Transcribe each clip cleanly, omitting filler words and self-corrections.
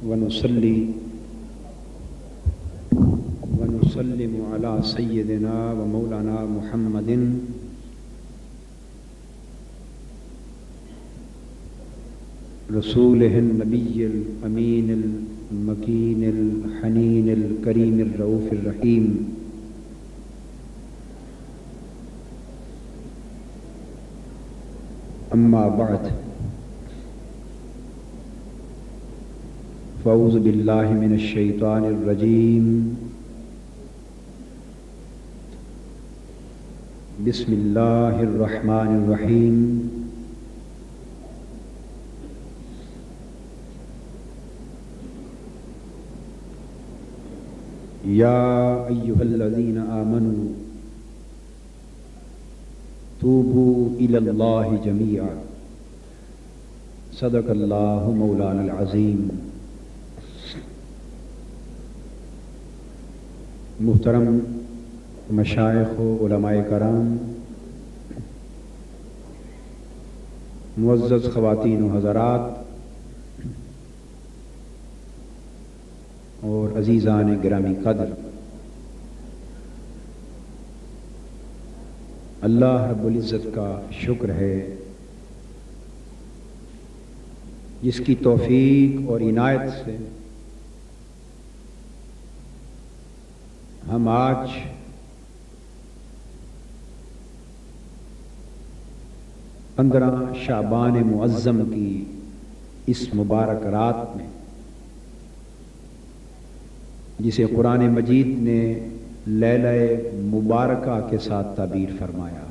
ونصلي ونسلم على سيدنا ومولانا محمد رسوله النبي الأمين المكين الحنين الكريم الرؤوف الرحيم أما بعد فأعوذ بالله من الشيطان الرجيم بسم الله الرحمن الرحيم يا أيها الذين آمنوا توبوا إلى الله جميعا صدق الله مولانا العظيم۔ محترم مشائخ و علماء کرام، معزز خواتین و حضرات اور عزیزان گرامی قدر، اللہ رب العزت کا شکر ہے جس کی توفیق اور عنایت سے ہم آج پندرہ شعبان معظم کی اس مبارک رات میں، جسے قرآن مجید نے لیلہ مبارکہ کے ساتھ تعبیر فرمایا،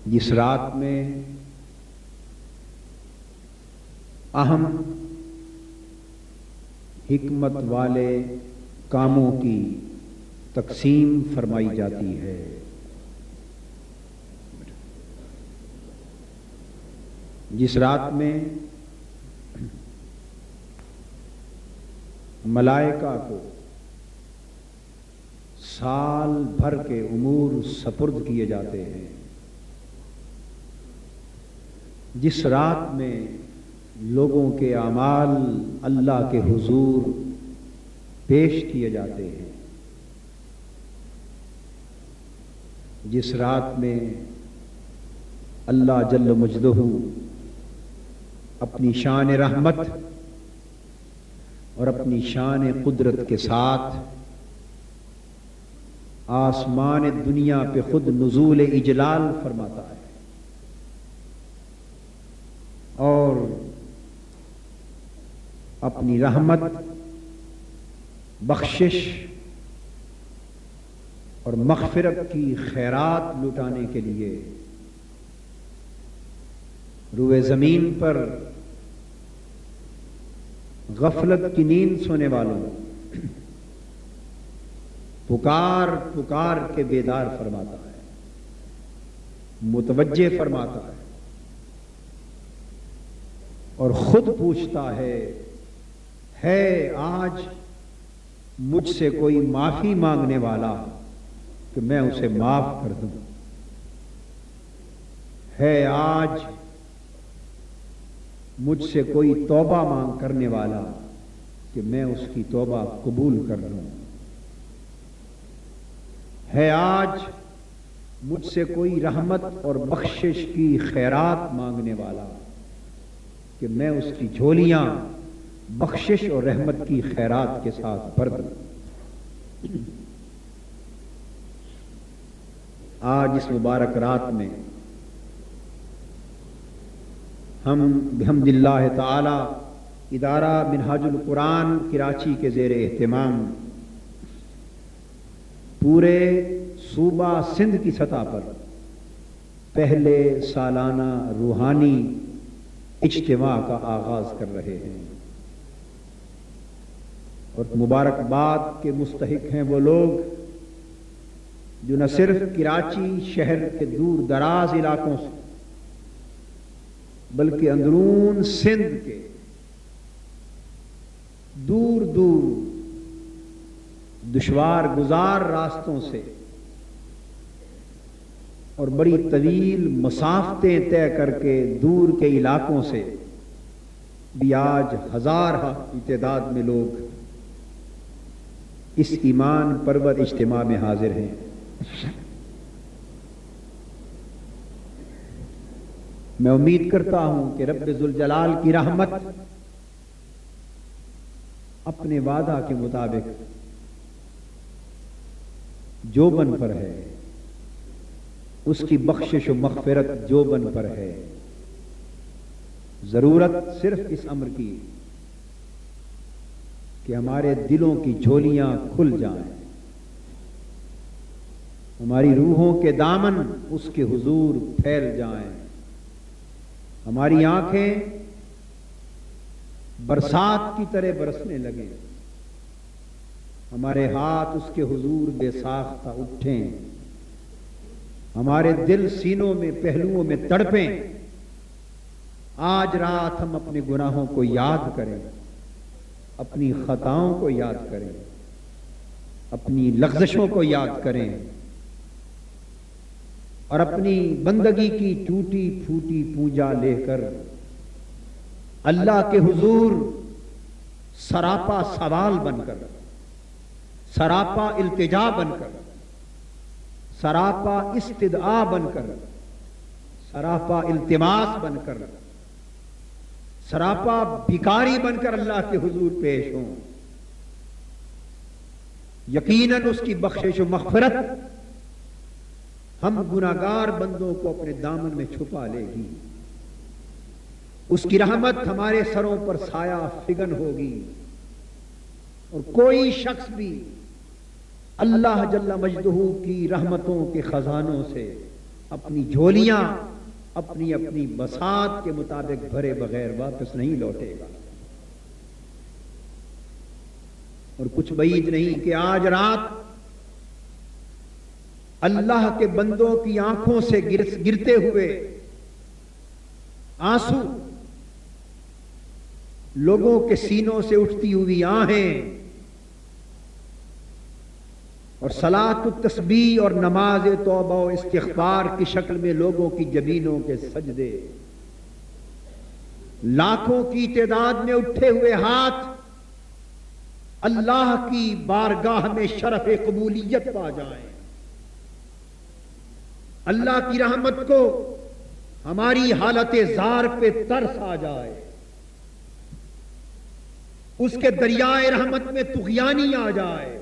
جس رات میں اہم حکمت والے کاموں کی تقسیم فرمائی جاتی ہے، جس رات میں ملائکہ کو سال بھر کے امور سپرد کیے جاتے ہیں، جس رات میں لوگوں کے اعمال اللہ کے حضور پیش کیے جاتے ہیں، جس رات میں اللہ جل مجدہ اپنی شان رحمت اور اپنی شان قدرت کے ساتھ آسمان دنیا پہ خود نزول اجلال فرماتا ہے اور اپنی رحمت، بخشش اور مغفرت کی خیرات لٹانے کے لیے روئے زمین پر غفلت کی نیند سونے والوں پکار پکار کے بیدار فرماتا ہے، متوجہ فرماتا ہے اور خود پوچھتا ہے آج مجھ سے کوئی معافی مانگنے والا کہ میں اسے معاف کر دوں، ہے آج مجھ سے کوئی توبہ مانگ کرنے والا کہ میں اس کی توبہ قبول کر لوں، ہے آج مجھ سے کوئی رحمت اور بخشش کی خیرات مانگنے والا کہ میں اس کی جھولیاں بخشش اور رحمت کی خیرات کے ساتھ بھر دوں۔ آج اس مبارک رات میں ہم بحمد اللہ تعالی ادارہ منہاج القرآن کراچی کے زیر اہتمام پورے صوبہ سندھ کی سطح پر پہلے سالانہ روحانی اجتماع کا آغاز کر رہے ہیں، اور مبارکباد کے مستحق ہیں وہ لوگ جو نہ صرف کراچی شہر کے دور دراز علاقوں سے بلکہ اندرون سندھ کے دور دور دشوار گزار راستوں سے اور بڑی طویل مسافتیں طے کر کے دور کے علاقوں سے بھی آج ہزارہ کی تعداد میں لوگ اس ایمان پرور اجتماع میں حاضر ہیں۔ میں امید کرتا ہوں کہ رب ذوالجلال کی رحمت اپنے وعدہ کے مطابق جو بن پر ہے، اس کی بخشش و مغفرت جو بن پر ہے، ضرورت صرف اس امر کی کہ ہمارے دلوں کی جھولیاں کھل جائیں، ہماری روحوں کے دامن اس کے حضور پھیل جائیں، ہماری آنکھیں برسات کی طرح برسنے لگیں، ہمارے ہاتھ اس کے حضور بے ساختہ اٹھیں، ہمارے دل سینوں میں پہلوؤں میں تڑپیں۔ آج رات ہم اپنے گناہوں کو یاد کریں، اپنی خطاؤں کو یاد کریں، اپنی لغزشوں کو یاد کریں، اور اپنی بندگی کی ٹوٹی پھوٹی پوجا لے کر اللہ کے حضور سراپا سوال بن کر، سراپا التجا بن کر، سراپا استدعا بن کر، سراپا التماس بن کر، سراپا بھکاری بن کر اللہ کے حضور پیش ہوں۔ یقیناً اس کی بخشش و مغفرت ہم گناہگار بندوں کو اپنے دامن میں چھپا لے گی، اس کی رحمت ہمارے سروں پر سایہ فگن ہوگی، اور کوئی شخص بھی اللہ جل مجدہ کی رحمتوں کے خزانوں سے اپنی جھولیاں اپنی اپنی بساط کے مطابق بھرے بغیر واپس نہیں لوٹے گا۔ اور کچھ بعید نہیں کہ آج رات اللہ کے بندوں کی آنکھوں سے گرتے ہوئے آنسو، لوگوں کے سینوں سے اٹھتی ہوئی آہیں، اور صلاۃ التسبیح اور نماز توبہ و استغفار کی شکل میں لوگوں کی جبینوں کے سجدے، لاکھوں کی تعداد میں اٹھے ہوئے ہاتھ اللہ کی بارگاہ میں شرف قبولیت پا جائیں، اللہ کی رحمت کو ہماری حالت زار پہ ترس آ جائے، اس کے دریائے رحمت میں طغیانی آ جائے،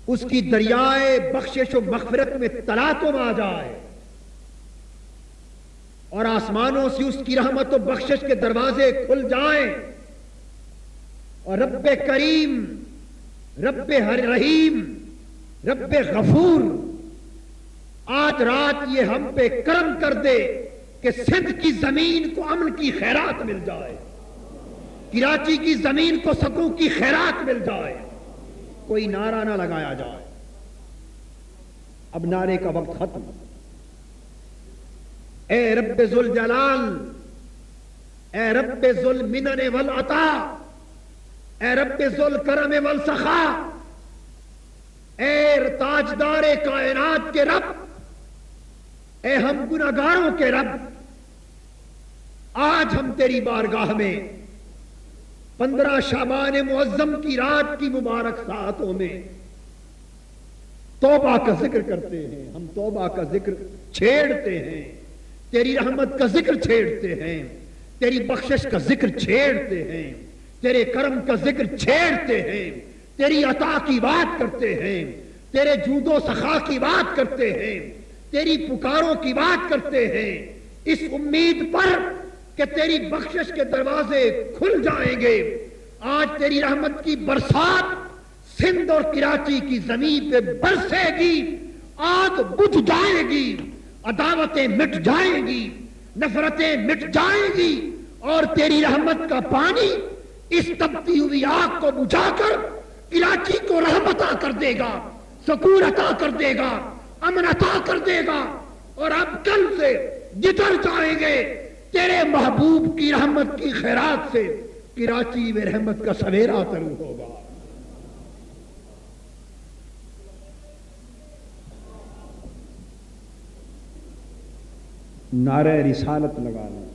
اس کی دریائے بخشش و مغفرت میں تلاطم آ جائے، اور آسمانوں سے اس کی رحمت و بخشش کے دروازے کھل جائیں، اور رب کریم، رب رحیم، رب غفور آج رات یہ ہم پہ کرم کر دے کہ سندھ کی زمین کو امن کی خیرات مل جائے، کراچی کی زمین کو سکوں کی خیرات مل جائے، کوئی نعرہ نہ لگایا جائے۔ اب نعرے کا وقت ختم۔ اے رب ذوالجلال، اے رب ذوالمنن والعطا، اے رب ذوالکرم والسخا، اے تاجدار کائنات کے رب، اے ہم گناہگاروں کے رب، آج ہم تیری بارگاہ میں 15 شعبان معظم کی رات کی مبارک ساعتوں میں توبہ کا ذکر کرتے ہیں، ہم توبہ کا ذکر چھیڑتے ہیں، تیری رحمت کا ذکر چھیڑتے ہیں، تیری بخشش کا ذکر چھیڑتے ہیں، تیرے کرم کا ذکر چھیڑتے ہیں، تیری عطا کی بات کرتے ہیں، تیرے جود و سخا کی بات کرتے ہیں، تیری پکاروں کی بات کرتے ہیں، اس امید پر کہ تیری بخشش کے دروازے کھل جائیں گے۔ آج تیری رحمت کی برسات سندھ اور کراچی کی زمین پہ برسے گی، آگ بجھ جائے گی، عداوتیں مٹ جائیں گی، نفرتیں مٹ جائیں گی، اور تیری رحمت کا پانی اس تپتی ہوئی آگ کو بجھا کر کراچی کو رحمت عطا کر دے گا، سکون عطا کر دے گا، امن عطا کر دے گا، اور اب کل سے جدھر جائیں گے تیرے محبوب کی رحمت کی خیرات سے کراچی میں رحمت کا سویرا طلوع ہوگا۔ نعرہ رسالت لگا لیں۔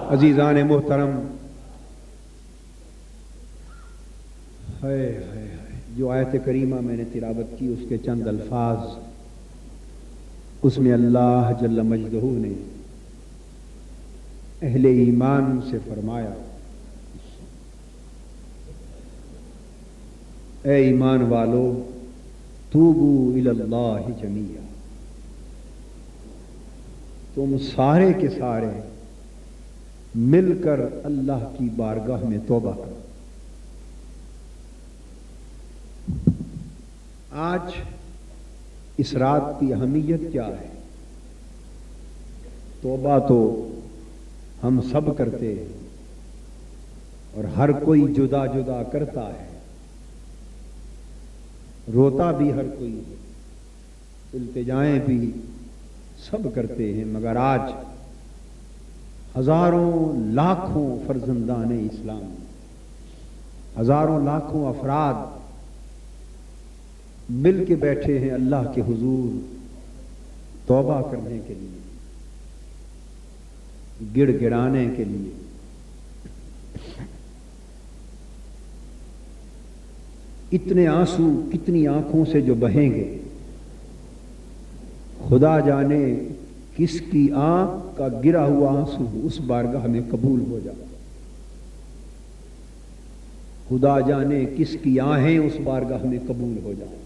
عزیزان محترم، جو آیت کریمہ میں نے تلاوت کی اس کے چند الفاظ، اس میں اللہ جل مجدہ نے اہل ایمان سے فرمایا، اے ایمان والو توبو الی اللہ جمیعا، تم سارے کے سارے مل کر اللہ کی بارگاہ میں توبہ کرو۔ آج اس رات کی اہمیت کیا ہے؟ توبہ تو ہم سب کرتے ہیں اور ہر کوئی جدا جدا کرتا ہے، روتا بھی ہر کوئی ہے، التجائیں بھی سب کرتے ہیں، مگر آج ہزاروں لاکھوں فرزندان اسلام، ہزاروں لاکھوں افراد مل کے بیٹھے ہیں اللہ کے حضور توبہ کرنے کے لیے، گڑ گڑانے کے لیے۔ اتنے آنسو کتنی آنکھوں سے جو بہیں گے، خدا جانے کس کی آنکھ کا گرا ہوا آنسو اس بارگاہ میں قبول ہو جائے، خدا جانے کس کی آہیں اس بارگاہ میں قبول ہو جائے۔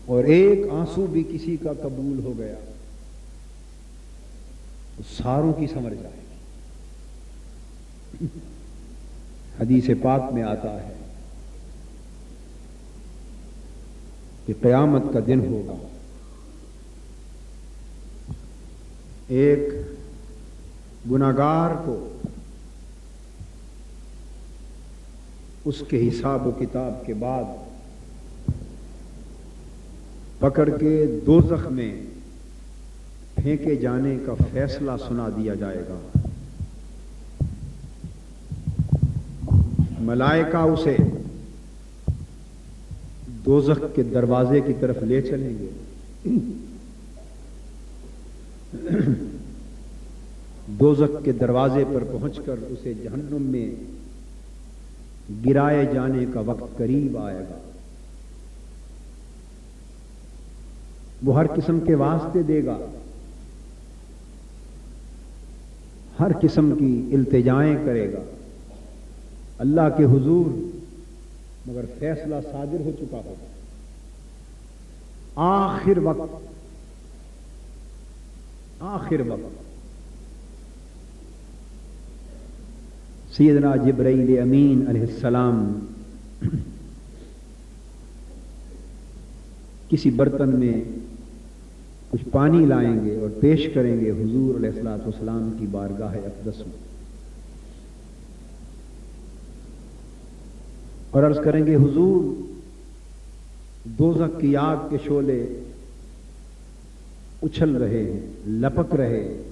اور ایک آنسو بھی کسی کا قبول ہو گیا تو ساروں کی سمجھ جائے گی۔ حدیث پاک میں آتا ہے کہ قیامت کا دن ہوگا، ایک گناہگار کو اس کے حساب و کتاب کے بعد پکڑ کے دوزخ میں پھینکے جانے کا فیصلہ سنا دیا جائے گا۔ ملائکہ اسے دوزخ کے دروازے کی طرف لے چلیں گے، دوزخ کے دروازے پر پہنچ کر اسے جہنم میں گرائے جانے کا وقت قریب آئے گا۔ وہ ہر قسم کے واسطے دے گا، ہر قسم کی التجائیں کرے گا اللہ کے حضور، مگر فیصلہ صادر ہو چکا ہوگا۔ آخر وقت سیدنا جبرائیل امین علیہ السلام کسی برتن میں کچھ پانی لائیں گے اور پیش کریں گے حضور علیہ الصلوۃ والسلام کی بارگاہ اقدس میں، اور عرض کریں گے حضور دوزخ کی آگ کے شعلے اچھل رہے ہیں، لپک رہے،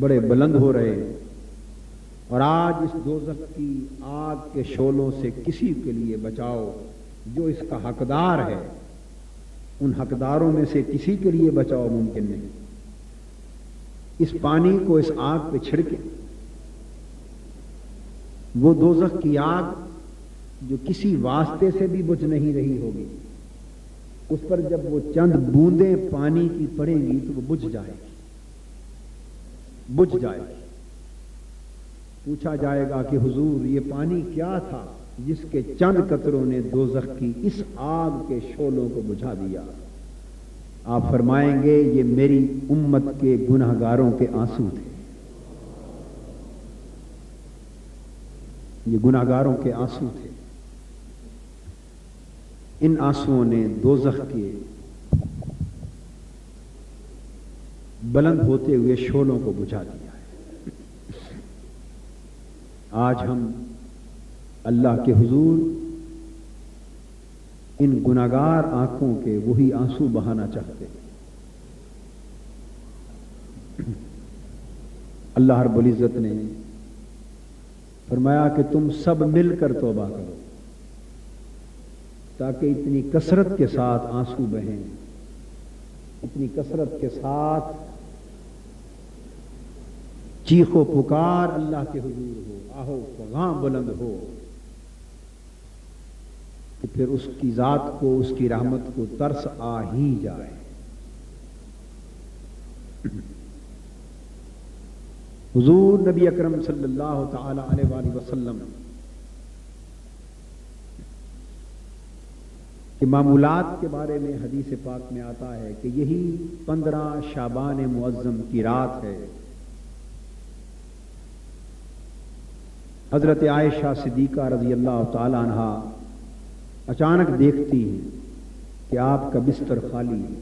بڑے بلند ہو رہے ہیں، اور آج اس دوزخ کی آگ کے شعلوں سے کسی کے لیے بچاؤ جو اس کا حقدار ہے، ان حقداروں میں سے کسی کے لیے بچاؤ ممکن نہیں۔ اس پانی کو اس آگ پہ چھڑکے، وہ دوزخ کی آگ جو کسی واسطے سے بھی بجھ نہیں رہی ہوگی، اس پر جب وہ چند بوندیں پانی کی پڑیں گی تو وہ بجھ جائے گی۔ پوچھا جائے گا کہ حضور یہ پانی کیا تھا جس کے چند قطروں نے دوزخ کی اس آگ کے شعلوں کو بجھا دیا؟ آپ فرمائیں گے یہ میری امت کے گناہگاروں کے آنسو تھے، یہ گناہگاروں کے آنسو تھے۔ ان آنسوؤں نے دوزخ کے بلند ہوتے ہوئے شعلوں کو بجھا دیا ہے۔ آج ہم اللہ کے حضور ان گناہگار آنکھوں کے وہی آنسو بہانا چاہتے ہیں۔ اللہ رب العزت نے فرمایا کہ تم سب مل کر توبہ کرو تاکہ اتنی کثرت کے ساتھ آنسو بہیں، اتنی کثرت کے ساتھ چیخ و پکار اللہ کے حضور ہو، آہو فغاں بلند ہو، کہ پھر اس کی ذات کو، اس کی رحمت کو ترس آ ہی جائے۔ حضور نبی اکرم صلی اللہ تعالی علیہ وآلہ وسلم کہ معمولات کے بارے میں حدیث پاک میں آتا ہے کہ یہی 15 شعبان معظم کی رات ہے۔ حضرت عائشہ صدیقہ رضی اللہ تعالی عنہا اچانک دیکھتی ہیں کہ آپ کا بستر خالی ہے،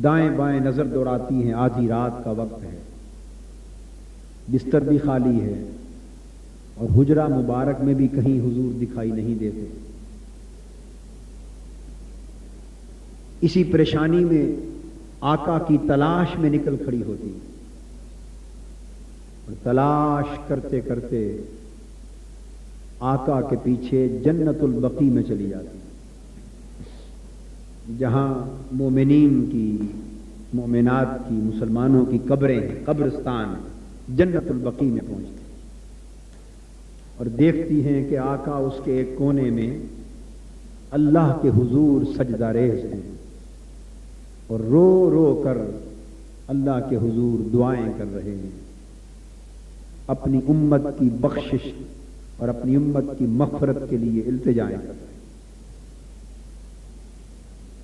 دائیں بائیں نظر دوڑاتی ہیں، آدھی رات کا وقت ہے، بستر بھی خالی ہے اور حجرہ مبارک میں بھی کہیں حضور دکھائی نہیں دیتے۔ اسی پریشانی میں آقا کی تلاش میں نکل کھڑی ہوتی اور تلاش کرتے کرتے آقا کے پیچھے جنت البقیع میں چلی جاتی، جہاں مومنین کی، مومنات کی، مسلمانوں کی قبریں، قبرستان جنت البقیع میں پہنچتی اور دیکھتی ہیں کہ آقا اس کے ایک کونے میں اللہ کے حضور سجدہ ریز ہیں اور رو رو کر اللہ کے حضور دعائیں کر رہے ہیں، اپنی امت کی بخشش اور اپنی امت کی مغفرت کے لیے التجائیں کر رہے ہیں۔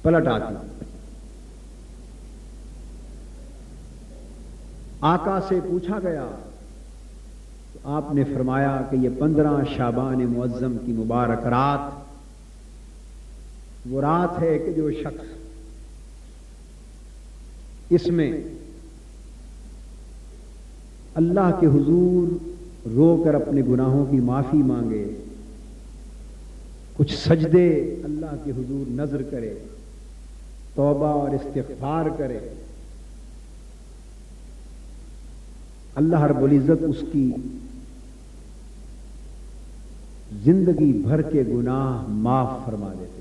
پلٹ آتی، آقا سے پوچھا گیا تو آپ نے فرمایا کہ یہ 15 شعبان معظم کی مبارک رات وہ رات ہے کہ جو شخص اس میں اللہ کے حضور رو کر اپنے گناہوں کی معافی مانگے، کچھ سجدے اللہ کے حضور نذر کرے، توبہ اور استغفار کرے، اللہ رب العزت اس کی زندگی بھر کے گناہ معاف فرما دیتے۔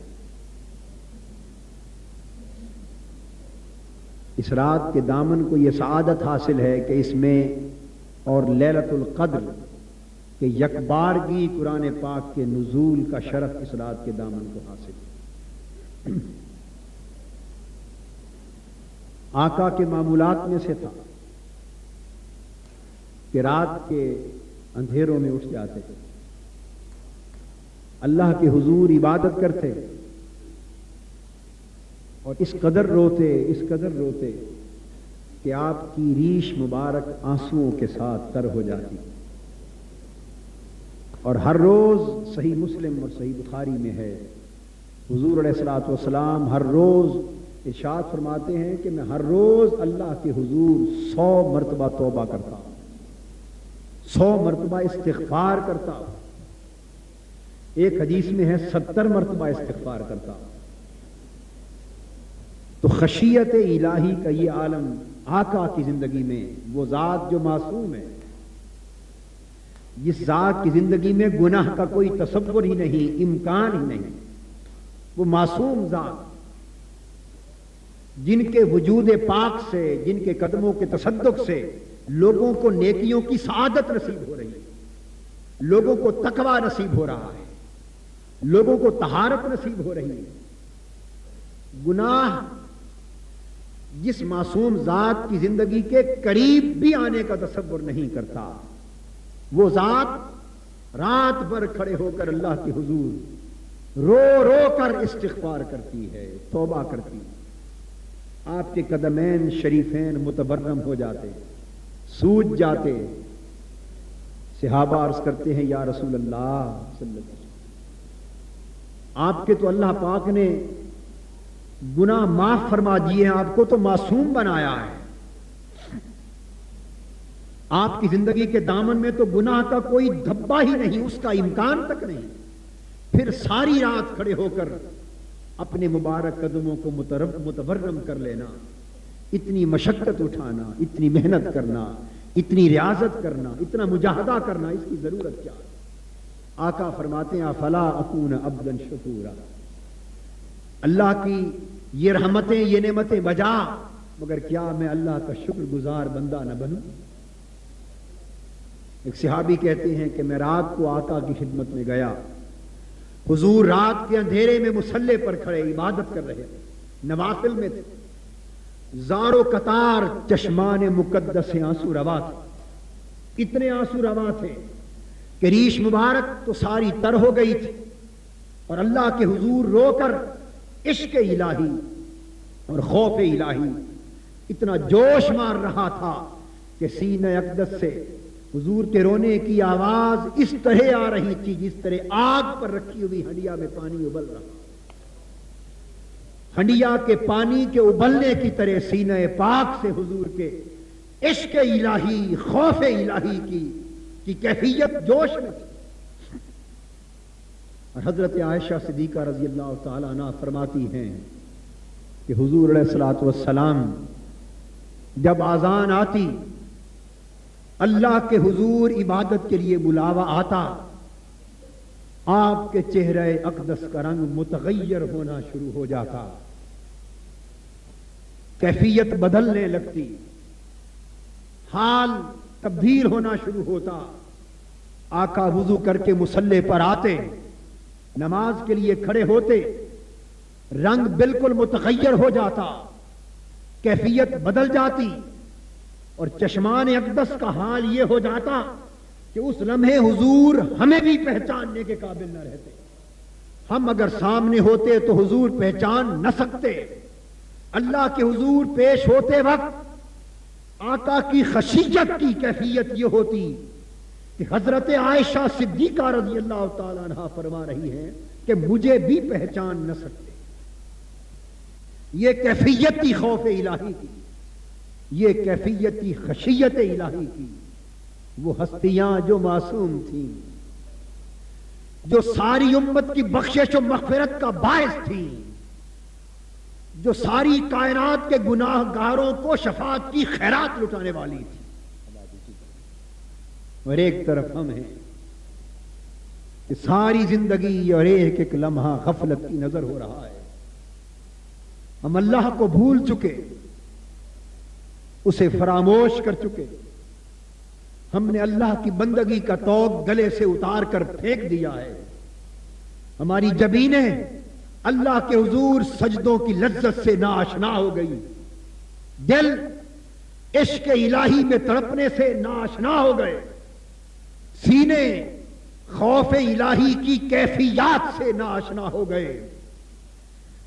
اس رات کے دامن کو یہ سعادت حاصل ہے کہ اس میں اور لیلۃ القدر کہ یکبارگی قرآن پاک کے نزول کا شرف اس رات کے دامن کو حاصل ہے۔ آقا کے معمولات میں سے تھا کہ رات کے اندھیروں میں اٹھ جاتے تھے، اللہ کے حضور عبادت کرتے اور اس قدر روتے کہ آپ کی ریش مبارک آنسوؤں کے ساتھ تر ہو جاتی، اور ہر روز صحیح مسلم اور صحیح بخاری میں ہے حضور علیہ الصلوۃ والسلام ہر روز ارشاد فرماتے ہیں کہ میں ہر روز اللہ کے حضور 100 مرتبہ توبہ کرتا ہوں، 100 مرتبہ استغفار کرتا ہوں، ایک حدیث میں ہے 70 مرتبہ استغفار کرتا ہوں۔ تو خشیت الہی کا یہ عالم آقا کی زندگی میں، وہ ذات جو معصوم ہے، جس ذات کی زندگی میں گناہ کا کوئی تصور ہی نہیں، امکان ہی نہیں، وہ معصوم ذات جن کے وجود پاک سے، جن کے قدموں کے تصدق سے لوگوں کو نیکیوں کی سعادت نصیب ہو رہی ہے، لوگوں کو تقوی نصیب ہو رہا ہے، لوگوں کو طہارت نصیب ہو رہی ہے۔ گناہ جس معصوم ذات کی زندگی کے قریب بھی آنے کا تصور نہیں کرتا، وہ ذات رات بھر کھڑے ہو کر اللہ کے حضور رو رو کر استغفار کرتی ہے، توبہ کرتی ہے۔ آپ کے قدمین شریفین متبرم ہو جاتے، سوج جاتے۔ صحابہ عرض کرتے ہیں یا رسول اللہ صلی اللہ علیہ وسلم، آپ کے تو اللہ پاک نے گناہ معاف فرما دیے ہیں، آپ کو تو معصوم بنایا ہے، آپ کی زندگی کے دامن میں تو گناہ کا کوئی دھبا ہی نہیں، اس کا امکان تک نہیں، پھر ساری رات کھڑے ہو کر اپنے مبارک قدموں کو متورم کر لینا، اتنی مشقت اٹھانا، اتنی محنت کرنا، اتنی ریاضت کرنا، اتنا مجاہدہ کرنا، اس کی ضرورت کیا؟ آقا فرماتے ہیں افلا اکون عبدا شکورا، اللہ کی یہ رحمتیں یہ نعمتیں بجا، مگر کیا میں اللہ کا شکر گزار بندہ نہ بنوں؟ ایک صحابی کہتے ہیں کہ میں رات کو آقا کی خدمت میں گیا، حضور رات کے اندھیرے میں مصلی پر کھڑے عبادت کر رہے تھے، نوافل میں تھے، زار و قطار چشمان مقدس سے آنسو روا تھے، اتنے آنسو روا تھے کہ ریش مبارک تو ساری تر ہو گئی تھی، اور اللہ کے حضور رو کر عشق الہی اور خوف الہی اتنا جوش مار رہا تھا کہ سینہ اقدس سے حضور کے رونے کی آواز اس طرح آ رہی تھی جس طرح آگ پر رکھی ہوئی ہنڈیا میں پانی ابل رہا، ہنڈیا کے پانی کے ابلنے کی طرح سینہ پاک سے حضور کے عشق الہی خوف الہی کی کیفیت جوش میں تھی۔ اور حضرت عائشہ صدیقہ رضی اللہ تعالی عنہ فرماتی ہیں کہ حضور علیہ الصلوۃ والسلام جب اذان آتی، اللہ کے حضور عبادت کے لیے بلاوا آتا، آپ کے چہرے اقدس کا رنگ متغیر ہونا شروع ہو جاتا، کیفیت بدلنے لگتی، حال تبدیل ہونا شروع ہوتا۔ آقا وضو کر کے مصلی پر آتے، نماز کے لیے کھڑے ہوتے، رنگ بالکل متغیر ہو جاتا، کیفیت بدل جاتی، اور چشمان اقدس کا حال یہ ہو جاتا کہ اس لمحے حضور ہمیں بھی پہچاننے کے قابل نہ رہتے۔ ہم اگر سامنے ہوتے تو حضور پہچان نہ سکتے۔ اللہ کے حضور پیش ہوتے وقت آقا کی خشیت کی کیفیت یہ ہوتی کہ حضرت عائشہ صدیقہ رضی اللہ تعالیٰ عنہ فرما رہی ہیں کہ مجھے بھی پہچان نہ سکتے۔ یہ کیفیت تھی خوف الہی کی، یہ کیفیت تھی خشیت الہی کی۔ وہ ہستیاں جو معصوم تھیں، جو ساری امت کی بخشش و مغفرت کا باعث تھیں، جو ساری کائنات کے گناہ گاروں کو شفاعت کی خیرات لٹانے والی تھی، اور ایک طرف ہم ہیں کہ ساری زندگی اور ایک ایک لمحہ غفلت کی نظر ہو رہا ہے۔ ہم اللہ کو بھول چکے، اسے فراموش کر چکے، ہم نے اللہ کی بندگی کا طوق گلے سے اتار کر پھینک دیا ہے۔ ہماری جبینیں اللہ کے حضور سجدوں کی لذت سے ناآشنا ہو گئی، دل عشق الہی میں تڑپنے سے ناآشنا ہو گئے، سینے خوف الہی کی کیفیات سے ناآشنا ہو گئے،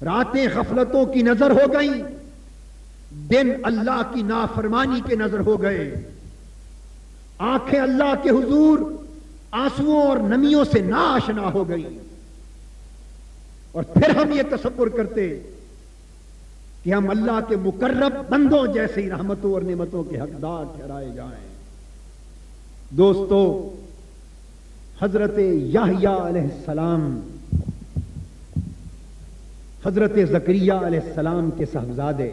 راتیں غفلتوں کی نظر ہو گئیں، دن اللہ کی نافرمانی کے نظر ہو گئے، آنکھیں اللہ کے حضور آنسوؤں اور نمیوں سے ناآشنا ہو گئی، اور پھر ہم یہ تصور کرتے کہ ہم اللہ کے مقرب بندوں جیسی رحمتوں اور نعمتوں کے حقدار ٹھہرائے جائیں۔ دوستو، حضرت یحییٰ علیہ السلام، حضرت زکریا علیہ السلام کے صاحبزادے،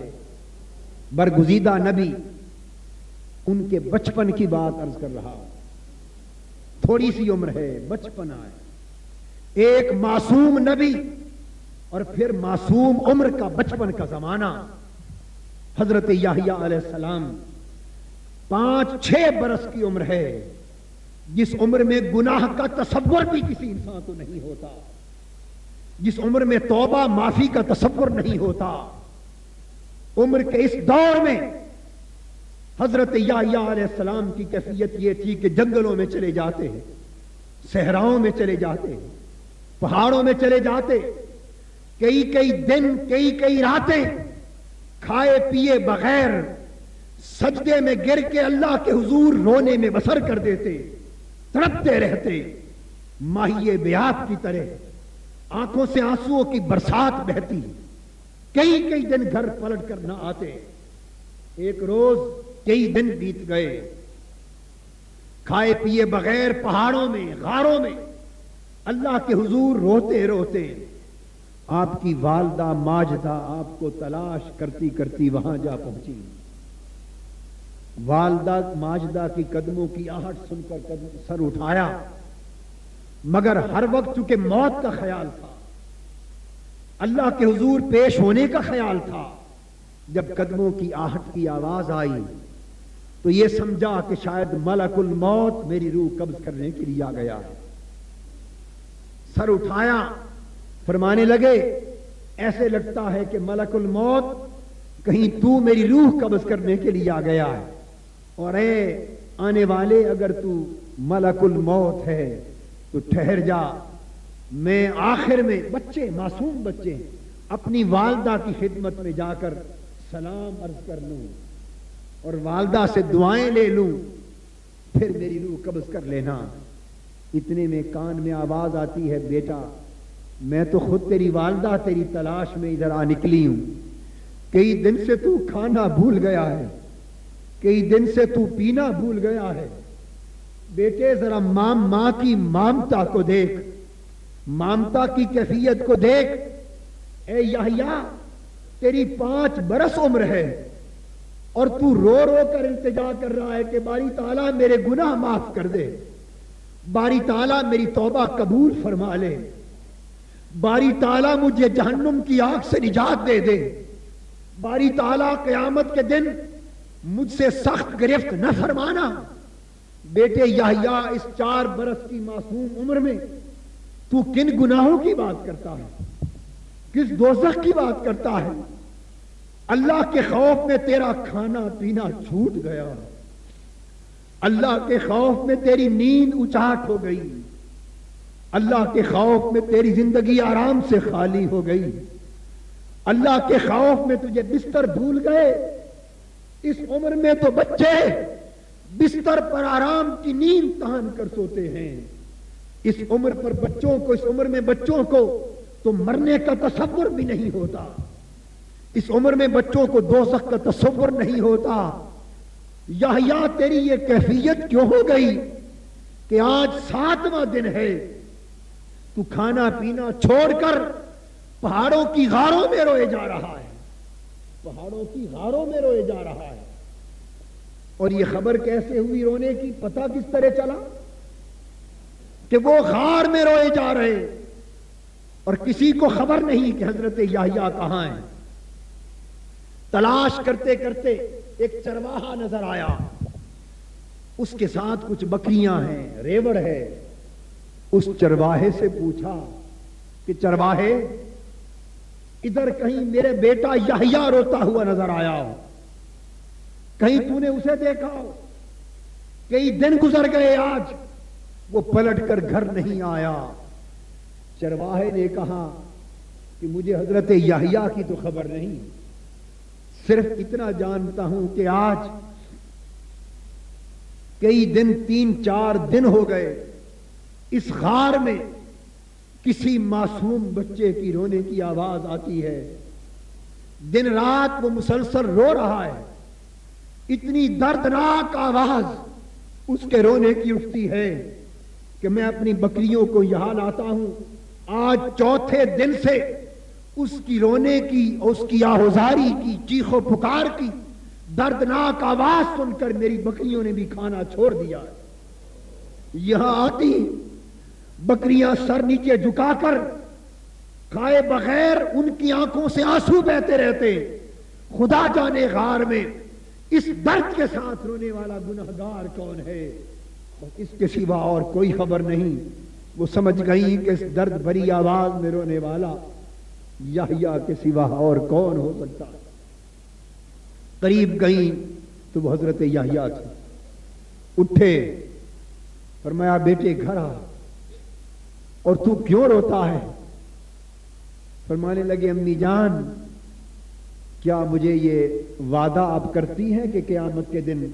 برگزیدہ نبی، ان کے بچپن کی بات عرض کر رہا ہوں۔ تھوڑی سی عمر ہے، بچپن ہے، ایک معصوم نبی اور پھر معصوم عمر کا بچپن کا زمانہ۔ حضرت یحییٰ علیہ السلام 5-6 برس کی عمر ہے، جس عمر میں گناہ کا تصور بھی کسی انسان کو نہیں ہوتا، جس عمر میں توبہ معافی کا تصور نہیں ہوتا۔ عمر کے اس دور میں حضرت یحییٰ علیہ السلام کی کیفیت یہ تھی کہ جنگلوں میں چلے جاتے ہیں، صحراؤں میں چلے جاتے ہیں، پہاڑوں میں چلے جاتے، کئی دن کئی راتیں کھائے پیے بغیر سجدے میں گر کے اللہ کے حضور رونے میں بسر کر دیتے، تڑپتے رہتے، ماہی بیات کی طرح آنکھوں سے آنسوؤں کی برسات بہتی، کئی دن گھر پلٹ کر نہ آتے۔ ایک روز کئی دن بیت گئے، کھائے پیے بغیر پہاڑوں میں غاروں میں اللہ کے حضور روتے روتے، آپ کی والدہ ماجدہ آپ کو تلاش کرتی کرتی وہاں جا پہنچی۔ والدہ ماجدہ کی قدموں کی آہٹ سن کر سر اٹھایا، مگر ہر وقت چونکہ موت کا خیال تھا، اللہ کے حضور پیش ہونے کا خیال تھا. جب قدموں کی آہٹ کی آواز آئی تو یہ سمجھا کہ شاید ملک الموت میری روح قبض کرنے کے لیے آ گیا ہے. سر اٹھایا, فرمانے لگے ایسے لگتا ہے کہ ملک الموت کہیں تو میری روح قبض کرنے کے لیے آ گیا ہے, اور اے آنے والے اگر تو ملک الموت ہے تو ٹھہر جا, میں آخر میں بچے, معصوم بچے, اپنی والدہ کی خدمت میں جا کر سلام عرض کر لوں اور والدہ سے دعائیں لے لوں, پھر میری روح قبض کر لینا. اتنے میں کان میں آواز آتی ہے, بیٹا میں تو خود تیری والدہ تیری تلاش میں ادھر آ نکلی ہوں. کئی دن سے تو کھانا بھول گیا ہے, کئی دن سے تو پینا بھول گیا ہے. بیٹے ذرا ماں کی مامتا کو دیکھ, مامتا کی کیفیت کو دیکھ. اے یحییٰ تیری 5 برس عمر ہے اور تو رو رو کر التجا کر رہا ہے کہ باری تعالیٰ میرے گناہ معاف کر دے, باری تعالیٰ میری توبہ قبول فرما لے, باری تعالیٰ مجھے جہنم کی آگ سے نجات دے دے, باری تعالیٰ قیامت کے دن مجھ سے سخت گرفت نہ فرمانا. بیٹے یحییٰ اس 4 برس کی معصوم عمر میں تو کن گناہوں کی بات کرتا ہے, کس دوزخ کی بات کرتا ہے. اللہ کے خوف میں تیرا کھانا پینا چھوٹ گیا, اللہ کے خوف میں تیری نیند اچاٹ ہو گئی, اللہ کے خوف میں تیری زندگی آرام سے خالی ہو گئی, اللہ کے خوف میں تجھے بستر بھول گئے. اس عمر میں تو بچے بستر پر آرام کی نیند تان کر سوتے ہیں. اس عمر پر بچوں کو, اس عمر میں بچوں کو تو مرنے کا تصور بھی نہیں ہوتا, اس عمر میں بچوں کو دوزخ کا تصور نہیں ہوتا. یحییٰ تیری یہ کیفیت کیوں ہو گئی کہ آج 7واں دن ہے, تو کھانا پینا چھوڑ کر پہاڑوں کی غاروں میں روئے جا رہا ہے, پہاڑوں کی غاروں میں روئے جا رہا ہے. اور یہ خبر کیسے ہوئی رونے کی, پتہ کس طرح چلا کہ وہ غار میں روئے جا رہے اور کسی کو خبر نہیں کہ حضرت یحییٰ کہاں ہیں. تلاش کرتے کرتے ایک چرواہا نظر آیا, اس کے ساتھ کچھ بکریاں ہیں, ریوڑ ہے. اس چرواہے سے پوچھا کہ چرواہے ادھر کہیں میرے بیٹا یحییٰ روتا ہوا نظر آیا ہو, کہیں تو نے اسے دیکھا ہو. کئی دن گزر گئے, آج وہ پلٹ کر گھر نہیں آیا. چرواہے نے کہا کہ مجھے حضرت یحییٰ کی تو خبر نہیں, صرف اتنا جانتا ہوں کہ آج کئی دن 3-4 دن ہو گئے اس غار میں کسی معصوم بچے کی رونے کی آواز آتی ہے. دن رات وہ مسلسل رو رہا ہے, اتنی دردناک آواز اس کے رونے کی اٹھتی ہے کہ میں اپنی بکریوں کو یہاں لاتا ہوں. آج 4تھے دن سے اس کی رونے کی, اس کی آہوزاری کی, چیخ و پکار کی دردناک آواز سن کر میری بکریوں نے بھی کھانا چھوڑ دیا. یہاں آتی بکریاں سر نیچے جھکا کر کھائے بغیر ان کی آنکھوں سے آنسو بہتے رہتے. خدا جانے غار میں اس درد کے ساتھ رونے والا گنہگار کون ہے, اس کے سوا اور کوئی خبر نہیں. وہ سمجھ گئی کہ اس درد بھری آواز میں رونے والا یحییٰ کے سوا اور کون ہو سکتا. قریب گئیں تو وہ حضرت یحییٰ تھے. اٹھے, فرمایا بیٹے گھر آ, اور تو کیوں روتا ہے؟ فرمانے لگے امی جان کیا مجھے یہ وعدہ آپ کرتی ہیں کہ قیامت کے دن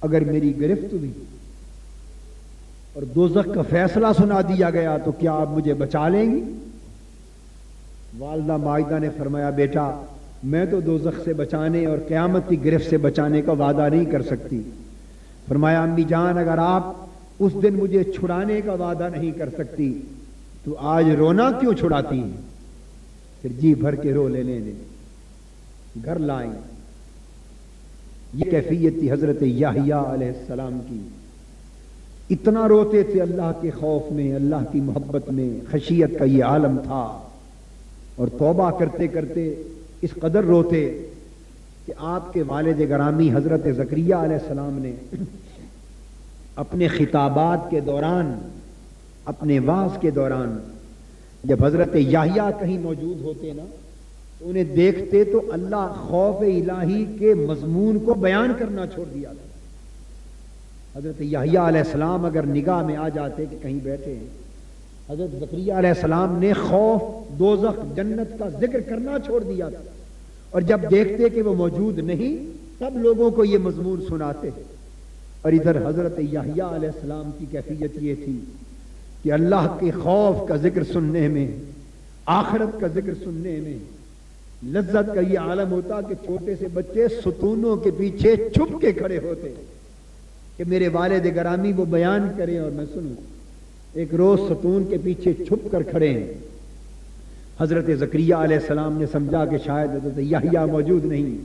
اگر میری گرفت ہوئی اور دوزخ کا فیصلہ سنا دیا گیا تو کیا آپ مجھے بچا لیں گی؟ والدہ ماجدہ نے فرمایا بیٹا میں تو دوزخ سے بچانے اور قیامت کی گرفت سے بچانے کا وعدہ نہیں کر سکتی. فرمایا امی جان اگر آپ اس دن مجھے چھڑانے کا وعدہ نہیں کر سکتی تو آج رونا کیوں چھڑاتی ہیں؟ پھر جی بھر کے رو لینے دیں. گھر لائیں. یہ کیفیت تھی حضرت یحییٰ علیہ السلام کی. اتنا روتے تھے اللہ کے خوف میں, اللہ کی محبت میں, خشیت کا یہ عالم تھا. اور توبہ کرتے کرتے اس قدر روتے کہ آپ کے والد گرامی حضرت زکریا علیہ السلام نے اپنے خطابات کے دوران، اپنے وعظ کے دوران، جب حضرت یحییٰ کہیں موجود ہوتے نا تو انہیں دیکھتے تو اللہ خوف الہی کے مضمون کو بیان کرنا چھوڑ دیا تھا۔ حضرت یحییٰ علیہ السلام اگر نگاہ میں آ جاتے کہ کہیں بیٹھے ہیں، حضرت زکریا علیہ السلام نے خوف دوزخ جنت کا ذکر کرنا چھوڑ دیا تھا، اور جب دیکھتے کہ وہ موجود نہیں تب لوگوں کو یہ مضمون سناتے ہیں۔ اور ادھر حضرت یحییٰ علیہ السلام کی کیفیت یہ تھی کہ اللہ کے خوف کا ذکر سننے میں، آخرت کا ذکر سننے میں لذت کا یہ عالم ہوتا کہ چھوٹے سے بچے ستونوں کے پیچھے چھپ کے کھڑے ہوتے کہ میرے والد گرامی وہ بیان کریں اور میں سنوں۔ ایک روز ستون کے پیچھے چھپ کر کھڑے ہیں۔ حضرت زکریا علیہ السلام نے سمجھا کہ شاید حضرت یحییٰ موجود نہیں،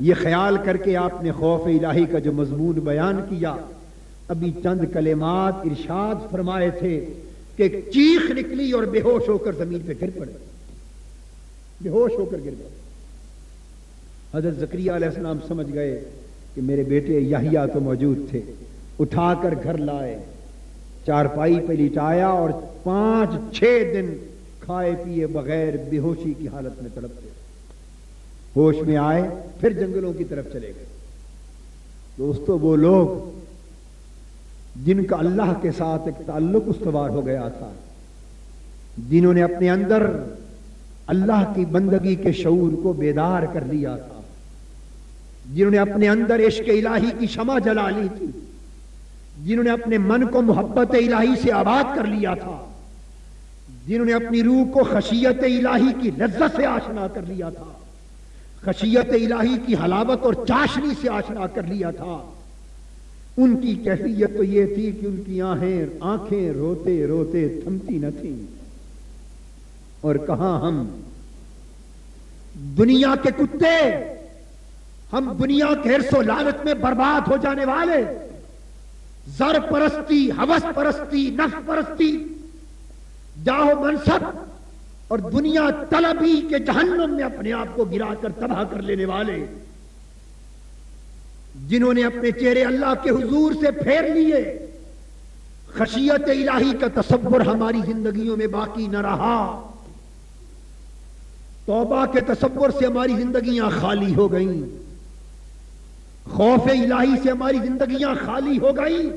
یہ خیال کر کے آپ نے خوف الہی کا جو مضمون بیان کیا، ابھی چند کلمات ارشاد فرمائے تھے کہ ایک چیخ نکلی اور بے ہوش ہو کر زمین پہ گر پڑے، بے ہوش ہو کر گر پڑے۔ حضرت زکریا علیہ السلام سمجھ گئے کہ میرے بیٹے یحییٰ تو موجود تھے، اٹھا کر گھر لائے، چارپائی پہ لٹایا اور 5-6 دن کھائے پیے بغیر بے ہوشی کی حالت میں تڑپتے، ہوش میں آئے پھر جنگلوں کی طرف چلے گئے۔ دوستو، وہ لوگ جن کا اللہ کے ساتھ ایک تعلق استوار ہو گیا تھا، جنہوں نے اپنے اندر اللہ کی بندگی کے شعور کو بیدار کر لیا تھا، جنہوں نے اپنے اندر عشق الہی کی شمع جلا لی تھی، جنہوں نے اپنے من کو محبت الہی سے آباد کر لیا تھا، جنہوں نے اپنی روح کو خشیت الہی کی لذت سے آشنا کر لیا تھا، خشیت الہی کی حلاوت اور چاشنی سے آشنا کر لیا تھا، ان کی کیفیت تو یہ تھی کہ ان کی آنکھیں روتے روتے تھمتی نہ تھیں۔ اور کہاں ہم دنیا کے کتے، ہم دنیا کے حرص و لالچ میں برباد ہو جانے والے، زر پرستی، ہوس پرستی، نفس پرستی، جاہ و منصب اور دنیا طلبی کے جہنم میں اپنے آپ کو گرا کر تباہ کر لینے والے، جنہوں نے اپنے چہرے اللہ کے حضور سے پھیر لیے، خشیت الہی کا تصور ہماری زندگیوں میں باقی نہ رہا، توبہ کے تصور سے ہماری زندگیاں خالی ہو گئیں، خوف الہی سے ہماری زندگیاں خالی ہو گئیں،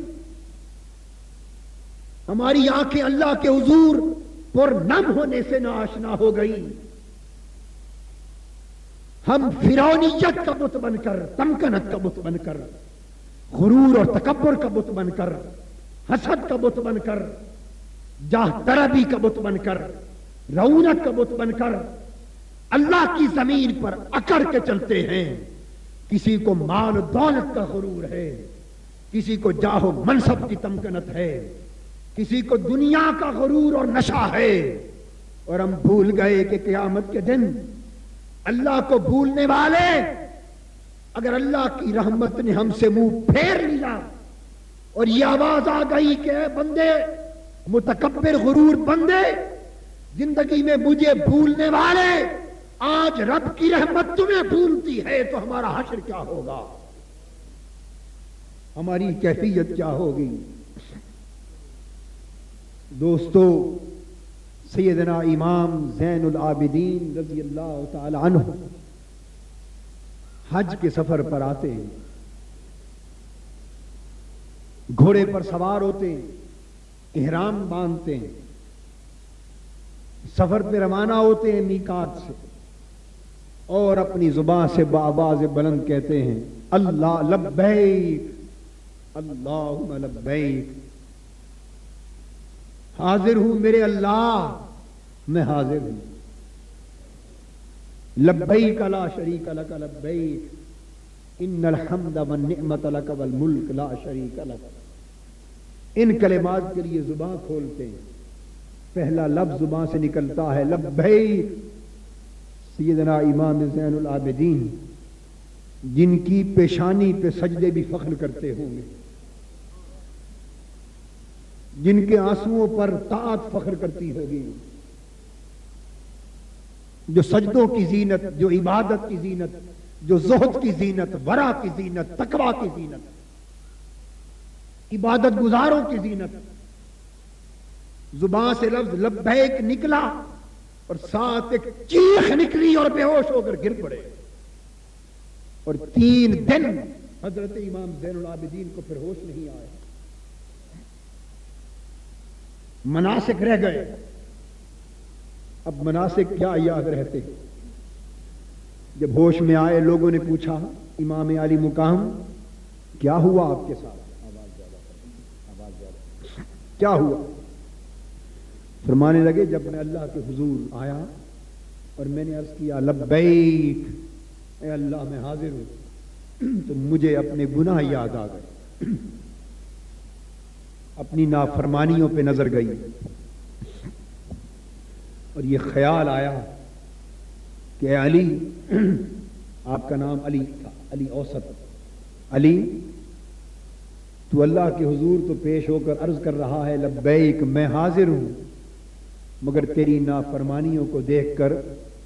ہماری آنکھیں اللہ کے حضور پر نم ہونے سے ناآشنا ہو گئی، ہم فرعونیت کا بت بن کر، تمکنت کا بت بن کر، غرور اور تکبر کا بت بن کر، حسد کا بت بن کر، جاہ طلبی کا بت بن کر، رعونت کا بت بن کر اللہ کی زمین پر اکڑ کے چلتے ہیں۔ کسی کو مال و دولت کا غرور ہے، کسی کو جاہ و منصب کی تمکنت ہے، کسی کو دنیا کا غرور اور نشہ ہے، اور ہم بھول گئے کہ قیامت کے دن اللہ کو بھولنے والے، اگر اللہ کی رحمت نے ہم سے منہ پھیر لیا اور یہ آواز آ گئی کہ اے بندے، متکبر غرور بندے، زندگی میں مجھے بھولنے والے، آج رب کی رحمت تمہیں بھولتی ہے تو ہمارا حشر کیا ہوگا، ہماری کیفیت کیا ہوگی۔ دوستو، سیدنا امام زین العابدین رضی اللہ تعالی عنہ حج کے سفر پر آتے ہیں، گھوڑے پر سوار ہوتے ہیں، احرام باندھتے ہیں، سفر پہ روانہ ہوتے ہیں میقات سے، اور اپنی زبان سے بآواز بلند کہتے ہیں اللہ لبیک اللہم لبیک، حاضر ہوں میرے اللہ، میں حاضر ہوں، لبیک لا شریک لک لبیک ان الحمد والنعمت لک والملک لا شریک لک۔ ان کلمات کے لیے زبان کھولتے ہیں، پہلا لفظ زبان سے نکلتا ہے لبیک۔ سیدنا امام زین العابدین جن کی پیشانی پہ سجدے بھی فخر کرتے ہوں گے، جن کے آنسوؤں پر طاعت فخر کرتی ہوگی، جو سجدوں کی زینت، جو عبادت کی زینت، جو زہد کی زینت، ورع کی زینت، تقوی کی زینت، عبادت گزاروں کی زینت، زبان سے لفظ لبیک نکلا اور ساتھ ایک چیخ نکلی اور بے ہوش ہو کر گر پڑے، اور 3 دن حضرت امام زین العابدین کو پھر ہوش نہیں آیا، مناسک رہ گئے۔ اب مناسک کیا یاد رہتے؟ جب ہوش میں آئے لوگوں نے پوچھا امام علی مقام کیا ہوا آپ کے ساتھ؟ آواز زیادہ کیا ہوا؟ فرمانے لگے جب میں اللہ کے حضور آیا اور میں نے عرض کیا لبیک اے اللہ میں حاضر ہوں، تو مجھے اپنے گناہ یاد آ گئے، اپنی نافرمانیوں پہ نظر گئی، اور یہ خیال آیا کہ اے علی، آپ کا نام علی تھا، علی اوسط، علی تو اللہ کے حضور تو پیش ہو کر عرض کر رہا ہے لبیک میں حاضر ہوں، مگر تیری نافرمانیوں کو دیکھ کر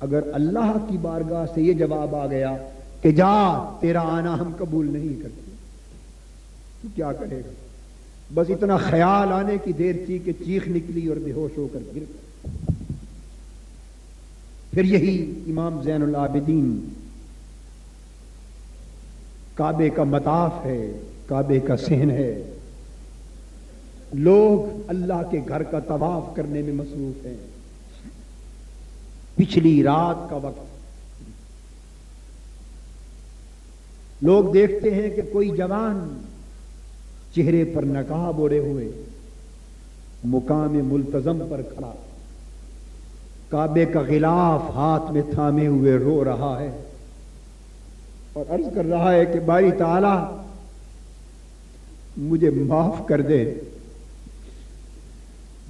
اگر اللہ کی بارگاہ سے یہ جواب آ گیا کہ جا تیرا آنا ہم قبول نہیں کرتے، تو کیا کرے گا؟ بس اتنا خیال آنے کی دیر تھی کہ چیخ نکلی اور بے ہوش ہو کر گر گئے۔ پھر یہی امام زین العابدین کعبے کا مطاف ہے، کعبے کا صحن ہے، لوگ اللہ کے گھر کا طواف کرنے میں مصروف ہیں۔ پچھلی رات کا وقت لوگ دیکھتے ہیں کہ کوئی جوان چہرے پر نقاب اوڑے ہوئے مقام ملتزم پر کھڑا، کعبے کا غلاف ہاتھ میں تھامے ہوئے رو رہا ہے اور عرض کر رہا ہے کہ باری تعالی مجھے معاف کر دے،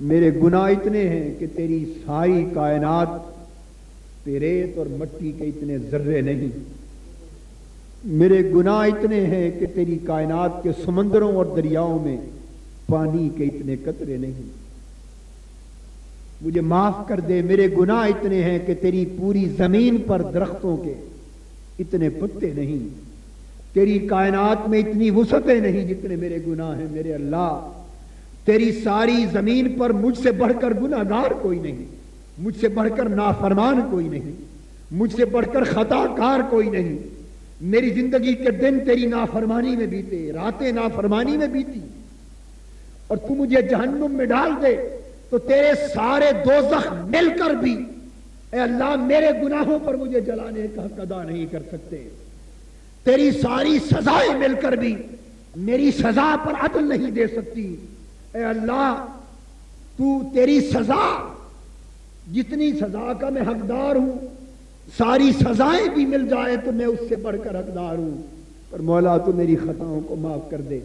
میرے گناہ اتنے ہیں کہ تیری ساری کائنات پہ ریت اور مٹی کے اتنے ذرے نہیں، میرے گناہ اتنے ہیں کہ تیری کائنات کے سمندروں اور دریاؤں میں پانی کے اتنے قطرے نہیں، مجھے معاف کر دے، میرے گناہ اتنے ہیں کہ تیری پوری زمین پر درختوں کے اتنے پتے نہیں، تیری کائنات میں اتنی وسعتیں نہیں جتنے میرے گناہ ہیں۔ میرے اللہ، تیری ساری زمین پر مجھ سے بڑھ کر گناہگار کوئی نہیں، مجھ سے بڑھ کر نافرمان کوئی نہیں، مجھ سے بڑھ کر خطا کار کوئی نہیں، میری زندگی کے دن تیری نافرمانی میں بیتے، راتیں نافرمانی میں بیتی، اور تو مجھے جہنم میں ڈال دے تو تیرے سارے دوزخ مل کر بھی اے اللہ میرے گناہوں پر مجھے جلانے کا حق ادا نہیں کر سکتے، تیری ساری سزائیں مل کر بھی میری سزا پر عدل نہیں دے سکتی۔ اے اللہ تو تیری سزا، جتنی سزا کا میں حقدار ہوں، ساری سزائیں بھی مل جائے تو میں اس سے بڑھ کر حقدار ہوں، پر مولا تو میری خطاؤں کو معاف کر دے۔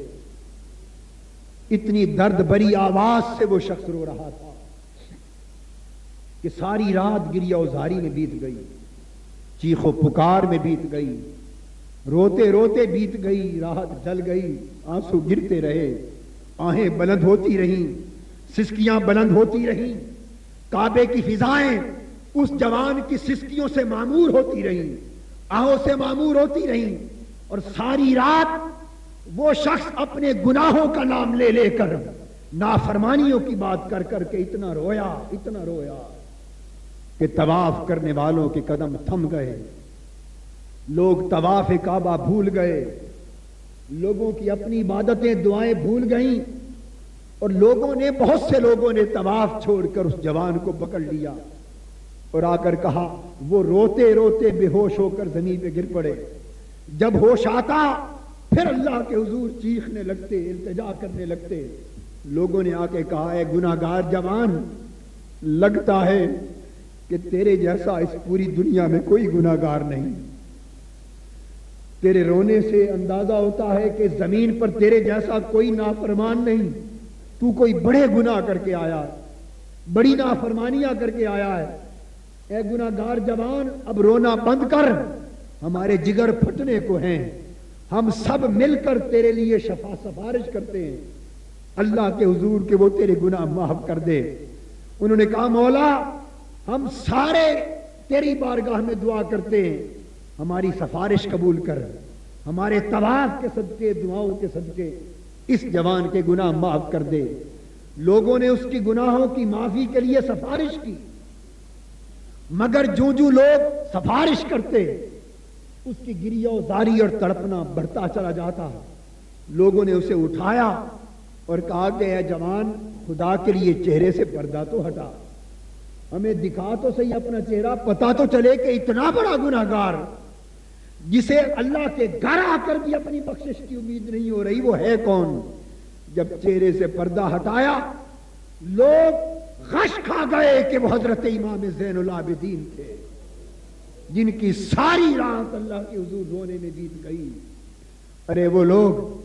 اتنی درد بری آواز سے وہ شخص رو رہا تھا کہ ساری رات گریہ وزاری میں بیت گئی، چیخ و پکار میں بیت گئی، روتے روتے بیت گئی، رات جل گئی، آنسو گرتے رہے، آہیں بلند ہوتی رہیں، سسکیاں بلند ہوتی رہیں، کعبے کی فضائیں اس جوان کی سسکیوں سے معمور ہوتی رہیں، آہوں سے معمور ہوتی رہیں، اور ساری رات وہ شخص اپنے گناہوں کا نام لے لے کر نافرمانیوں کی بات کر کر کے اتنا رویا کہ طواف کرنے والوں کے قدم تھم گئے، لوگ طواف کعبہ بھول گئے، لوگوں کی اپنی عبادتیں دعائیں بھول گئیں، اور بہت سے لوگوں نے طواف چھوڑ کر اس جوان کو پکڑ لیا اور آ کر کہا، وہ روتے روتے بے ہوش ہو کر زمین پہ گر پڑے، جب ہوش آتا پھر اللہ کے حضور چیخنے لگتے، التجا کرنے لگتے۔ لوگوں نے آ کے کہا، اے گناہگار جوان، لگتا ہے کہ تیرے جیسا اس پوری دنیا میں کوئی گناہگار نہیں، تیرے رونے سے اندازہ ہوتا ہے کہ زمین پر تیرے جیسا کوئی نافرمان نہیں، تو کوئی بڑے گناہ کر کے آیا، بڑی نافرمانیاں کر کے آیا ہے۔ اے گناہگار جوان، اب رونا بند کر، ہمارے جگر پھٹنے کو ہیں، ہم سب مل کر تیرے لیے سفارش کرتے ہیں اللہ کے حضور کہ وہ تیرے گناہ معاف کر دے۔ انہوں نے کہا، مولا ہم سارے تیری بارگاہ میں دعا کرتے ہیں ہماری سفارش قبول کر، ہمارے طواف کے صدقے، دعاؤں کے صدقے اس جوان کے گناہ معاف کر دے۔ لوگوں نے اس کی گناہوں کی معافی کے لیے سفارش کی، مگر جو جو لوگ سفارش کرتے اس کی گریہ و زاری اور تڑپنا بڑھتا چلا جاتا۔ لوگوں نے اسے اٹھایا اور کہا کہ اے جوان، خدا کے لیے چہرے سے پردہ تو ہٹا، ہمیں دکھا تو صحیح اپنا چہرہ، پتا تو چلے کہ اتنا بڑا گناہگار جسے اللہ کے گھر آ کر بھی اپنی بخشش کی امید نہیں ہو رہی، وہ ہے کون؟ جب چہرے سے پردہ ہٹایا لوگ غش کھا گئے کہ وہ حضرت امام زین العابدین تھے، جن کی ساری رات اللہ کے حضور رونے میں بیت گئی۔ ارے وہ لوگ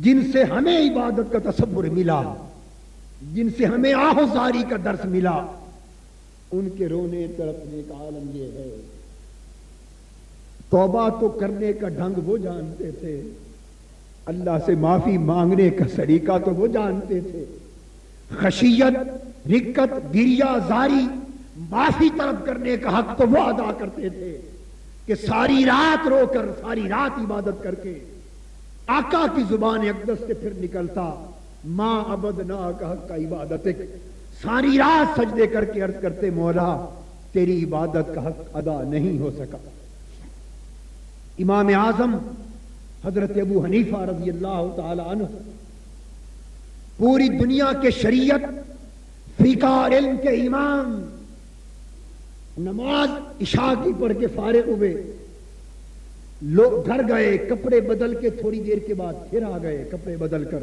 جن سے ہمیں عبادت کا تصور ملا، جن سے ہمیں آہوزاری کا درس ملا، ان کے رونے تڑپنے کا عالم یہ ہے۔ توبہ تو کرنے کا ڈھنگ وہ جانتے تھے، اللہ سے معافی مانگنے کا طریقہ تو وہ جانتے تھے، خشیت، رقت، گریہ زاری، معافی طلب کرنے کا حق تو وہ ادا کرتے تھے کہ ساری رات رو کر، ساری رات عبادت کر کے آقا کی زبان اقدس سے پھر نکلتا ما عبدنا کا حق کا عبادتک، ساری رات سجدے کر کے عرض کرتے مولا تیری عبادت کا حق ادا نہیں ہو سکا۔ امام اعظم حضرت ابو حنیفہ رضی اللہ تعالی عنہ پوری دنیا کے شریعت، فقہ اور علم کے امام، نماز عشاء کی پڑھ کے فارغ ہوئے، لوگ گھر گئے، کپڑے بدل کے تھوڑی دیر کے بعد پھر آ گئے، کپڑے بدل کر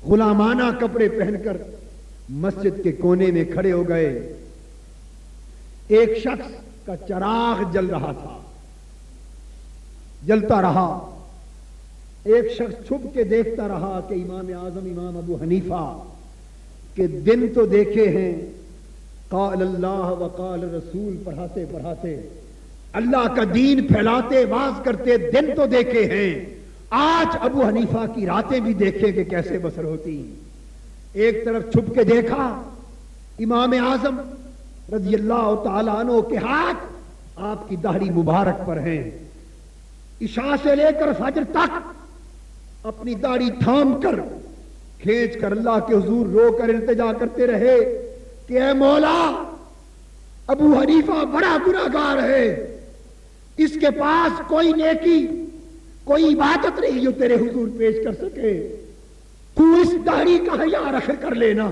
غلامانہ کپڑے پہن کر مسجد کے کونے میں کھڑے ہو گئے۔ ایک شخص کا چراغ جل رہا تھا، جلتا رہا، ایک شخص چھپ کے دیکھتا رہا کہ امام اعظم امام ابو حنیفہ کے دن تو دیکھے ہیں، قال اللہ وقال رسول پڑھاتے پڑھاتے، اللہ کا دین پھیلاتے واز کرتے دن تو دیکھے ہیں، آج ابو حنیفہ کی راتیں بھی دیکھے کہ کیسے بسر ہوتی۔ ایک طرف چھپ کے دیکھا امام اعظم رضی اللہ تعالی عنہ کے ہاتھ آپ کی داڑھی مبارک پر ہیں، عشاء سے لے کر فجر تک اپنی داڑھی تھام کر کھینچ کر اللہ کے حضور رو کر التجا کرتے رہے کہ اے مولا ابو حنیفہ بڑا گناہگار ہے، اس کے پاس کوئی نیکی، کوئی عبادت نہیں جو تیرے حضور پیش کر سکے، تو اس داڑھی کا حیا رکھ کر لینا۔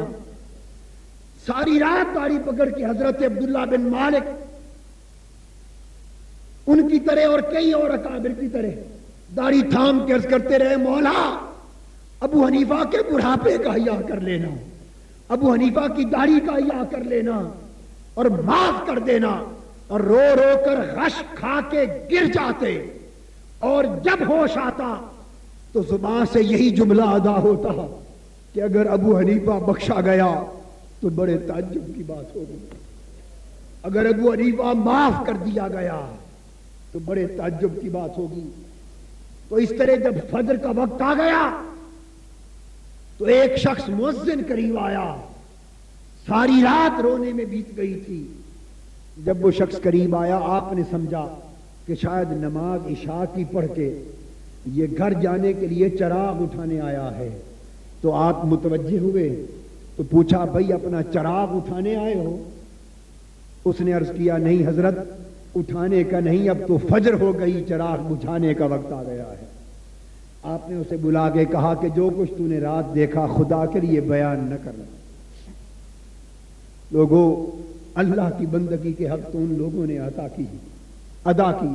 ساری رات داڑھی پکڑ کے حضرت عبداللہ بن مالک ان کی طرح اور کئی اور اکابر کی طرح داڑھی تھام کے عرض کرتے رہے مولا ابو حنیفہ کے بڑھاپے کا حیا کر لینا، ابو حنیفہ کی داڑھی کا حیا کر لینا اور معاف کر دینا، اور رو رو کر غش کھا کے گر جاتے، اور جب ہوش آتا تو زبان سے یہی جملہ ادا ہوتا کہ اگر ابو حنیفہ بخشا گیا تو بڑے تعجب کی بات ہوگی، اگر ابو حنیفہ معاف کر دیا گیا تو بڑے تعجب کی بات ہوگی۔ تو اس طرح جب فجر کا وقت آ گیا تو ایک شخص مؤذن قریب آیا، ساری رات رونے میں بیت گئی تھی۔ جب وہ شخص قریب آیا آپ نے سمجھا کہ شاید نماز عشاء کی پڑھ کے یہ گھر جانے کے لیے چراغ اٹھانے آیا ہے، تو آپ متوجہ ہوئے تو پوچھا بھائی اپنا چراغ اٹھانے آئے ہو؟ اس نے عرض کیا نہیں حضرت اٹھانے کا نہیں، اب تو فجر ہو گئی، چراغ بجھانے کا وقت آ گیا ہے۔ آپ نے اسے بلا کے کہا کہ جو کچھ تو نے رات دیکھا خدا کے لیے بیان نہ کرنا۔ لوگوں اللہ کی بندگی کے حق تو ان لوگوں نے ادا کی۔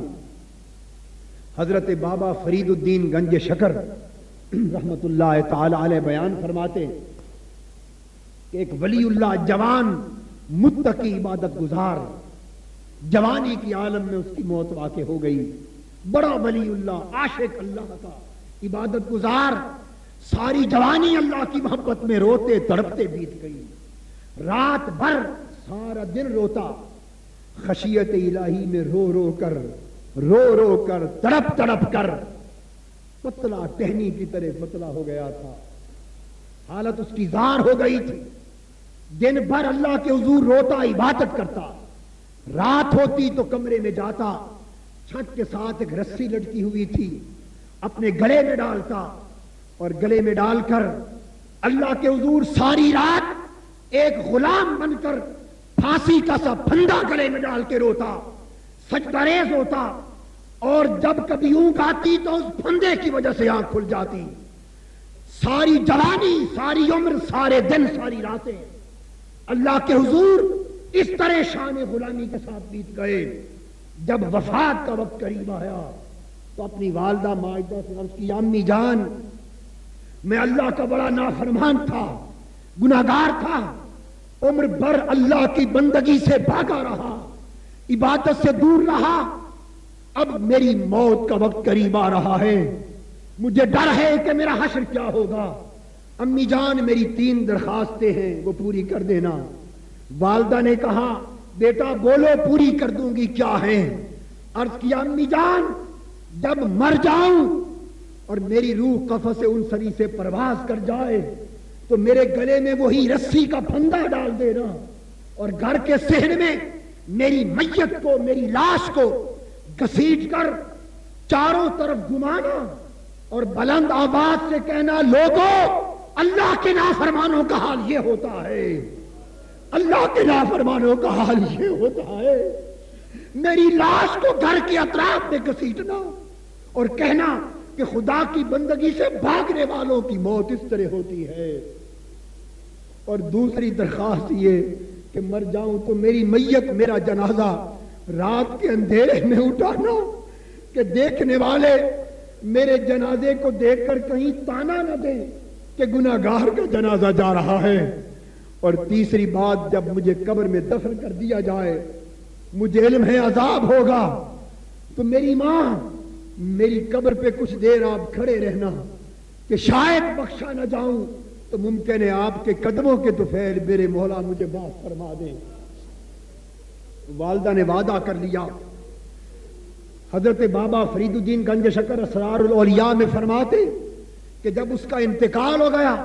حضرت بابا فرید الدین گنج شکر رحمت اللہ تعالی علیہ بیان فرماتے کہ ایک ولی اللہ جوان متقی عبادت گزار، جوانی کی عالم میں اس کی موت واقع ہو گئی، بڑا ولی اللہ عاشق اللہ کا عبادت گزار، ساری جوانی اللہ کی محبت میں روتے تڑپتے بیت گئی، رات بھر سارا دن روتا، خشیت الہی میں رو رو کر تڑپ تڑپ کر پتلا ٹہنی کی طرح پتلا ہو گیا تھا، حالت اس کی زار ہو گئی تھی۔ دن بھر اللہ کے حضور روتا عبادت کرتا، رات ہوتی تو کمرے میں جاتا، چھت کے ساتھ ایک رسی لٹکی ہوئی تھی اپنے گلے میں ڈالتا اور گلے میں ڈال کر اللہ کے حضور ساری رات ایک غلام بن کر پھانسی کا سا پھندا گلے میں ڈال کے روتا، سجدہ ریز ہوتا، اور جب کبھی اونگ آتی تو اس پھندے کی وجہ سے آنکھ کھل جاتی۔ ساری جوانی، ساری عمر، سارے دن، ساری راتیں اللہ کے حضور اس طرح شان غلامی کے ساتھ بیت گئے۔ جب وفات کا وقت قریب آیا تو اپنی والدہ ماجدہ سے عرض کی، امی جان میں اللہ کا بڑا نافرمان تھا، گناہگار تھا، عمر بھر اللہ کی بندگی سے بھاگا رہا، عبادت سے دور رہا، اب میری موت کا وقت قریب آ رہا ہے، مجھے ڈر ہے کہ میرا حشر کیا ہوگا۔ امی جان میری 3 درخواستیں ہیں وہ پوری کر دینا۔ والدہ نے کہا بیٹا بولو، پوری کر دوں گی، کیا ہے؟ عرض کیا امی جان جب مر جاؤں اور میری روح قفس انصری سے پرواز کر جائے تو میرے گلے میں وہی رسی کا پھندا ڈال دینا اور گھر کے صحن میں میری میت کو، میری لاش کو گھسیٹ کر چاروں طرف گھمانا اور بلند آواز سے کہنا، لوگوں اللہ کے نافرمانوں کا حال یہ ہوتا ہے، اللہ کے نافرمانوں کا حال یہ ہوتا ہے۔ میری لاش کو گھر کے اطراف میں گھسیٹنا اور کہنا کہ خدا کی بندگی سے بھاگنے والوں کی موت اس طرح ہوتی ہے۔ اور دوسری درخواست یہ کہ مر جاؤں تو میری میت، میرا جنازہ رات کے اندھیرے میں اٹھانا کہ دیکھنے والے میرے جنازے کو دیکھ کر کہیں تانا نہ دیں کہ گناہگار کا جنازہ جا رہا ہے۔ اور تیسری بات، جب مجھے قبر میں دفن کر دیا جائے، مجھے علم ہے عذاب ہوگا، تو میری ماں میری قبر پہ کچھ دیر آپ کھڑے رہنا کہ شاید بخشا نہ جاؤں تو ممکن ہے آپ کے قدموں کے طفیل میرے مولا مجھے معاف فرما دیں۔ والدہ نے وعدہ کر لیا۔ حضرت بابا فرید الدین گنج شکر اسرار الاولیاء میں فرماتے کہ جب اس کا انتقال ہو گیا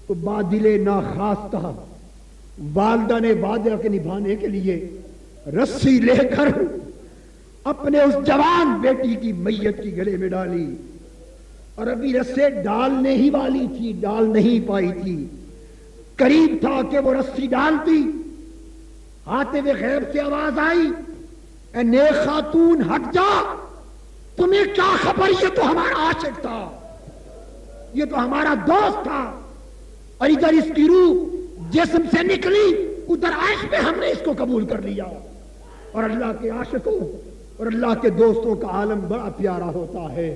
تو بادل ناخواستہ والدہ نے وعدہ کے نبھانے کے لیے رسی لے کر اپنے اس جوان بیٹی کی میت کی گلے میں ڈالی، اور ابھی رسے ڈالنے ہی والی تھی، ڈال نہیں پائی تھی، قریب تھا کہ وہ رسی ڈالتی، آتے ہوئے غیب سے آواز آئی، اے نیک خاتون ہٹ جا، تمہیں کیا خبر، یہ تو ہمارا عاشق تھا، یہ تو ہمارا دوست تھا، اور ادھر اس کی روح جسم سے نکلی، ادھر عیش میں ہم نے اس کو قبول کر لیا۔ اور اللہ کے عاشقوں اور اللہ کے دوستوں کا عالم بڑا پیارا ہوتا ہے۔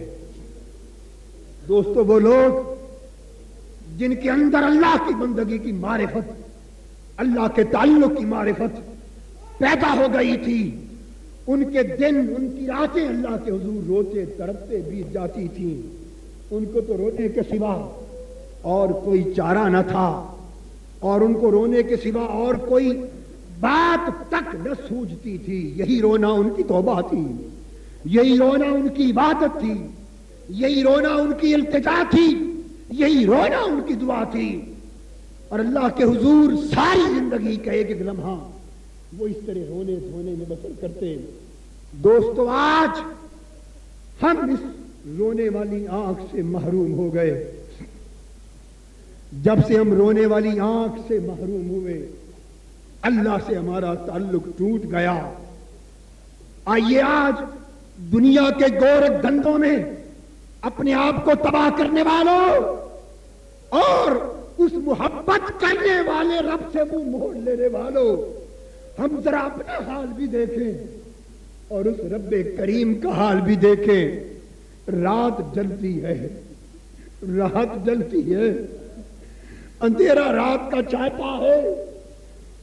دوستو، وہ لوگ جن کے اندر اللہ کی بندگی کی معرفت، اللہ کے تعلق کی معرفت پیدا ہو گئی تھی، ان کے دن، ان کی راتیں اللہ کے حضور روتے تڑپتے بیت جاتی تھیں، ان کو تو رونے کے سوا اور کوئی چارہ نہ تھا، اور ان کو رونے کے سوا اور کوئی بات تک نہ سوجتی تھی۔ یہی رونا ان کی توبہ تھی، یہی رونا ان کی عبادت تھی، یہی رونا ان کی التجا تھی، یہی رونا ان کی دعا تھی۔ اور اللہ کے حضور ساری زندگی کا ایک ایک لمحہ وہ اس طرح رونے دھونے میں بسر کرتے۔ دوستو، آج ہم اس رونے والی آنکھ سے محروم ہو گئے۔ جب سے ہم رونے والی آنکھ سے محروم ہوئے، اللہ سے ہمارا تعلق ٹوٹ گیا۔ آئیے آج دنیا کے گورکھ دھندوں میں اپنے آپ کو تباہ کرنے والوں اور اس محبت کرنے والے رب سے منہ موڑ لینے والوں، ہم ذرا اپنا حال بھی دیکھیں اور اس رب کریم کا حال بھی دیکھیں۔ رات جلتی ہے، رات جلتی ہے، اندھیرا رات کا چاہتا ہے،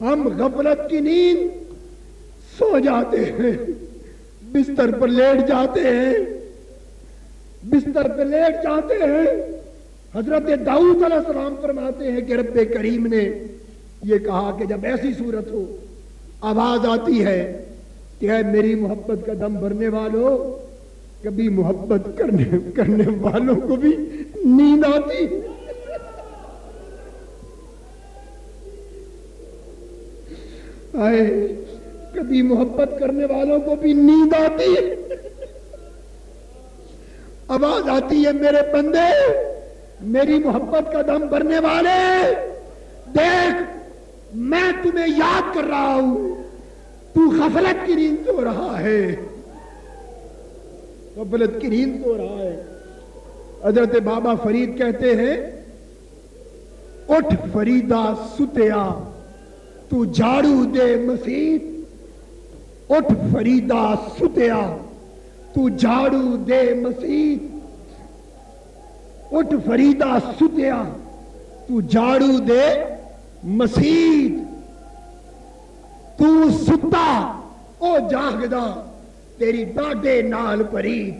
ہم غفلت کی نیند سو جاتے ہیں، بستر پر لیٹ جاتے ہیں، بستر پہ لیٹ جاتے ہیں۔ حضرت داؤد علیہ السلام فرماتے ہیں کہ رب کریم نے یہ کہا کہ جب ایسی صورت ہو، آواز آتی ہے کہ اے میری محبت کا دم بھرنے والوں، کبھی محبت کرنے والوں کو بھی نیند آتی، آئے کبھی محبت کرنے والوں کو بھی نیند آتی ہے، آواز آتی ہے میرے بندے، میری محبت کا دم بھرنے والے، دیکھ میں تمہیں یاد کر رہا ہوں، تو غفلت کی نیند سو رہا ہے، غفلت کی نیند سو رہا ہے۔ حضرت بابا فرید کہتے ہیں اٹھ فریدا ستیا تو جھاڑو دے مسیت، اٹھ فریدا ستیا تو جھاڑو دے مسیت، اٹھ فریدا ستیا تو جھاڑو دے مسیت، تو ستا او جاگدا تیری ڈاڈے نال پرید۔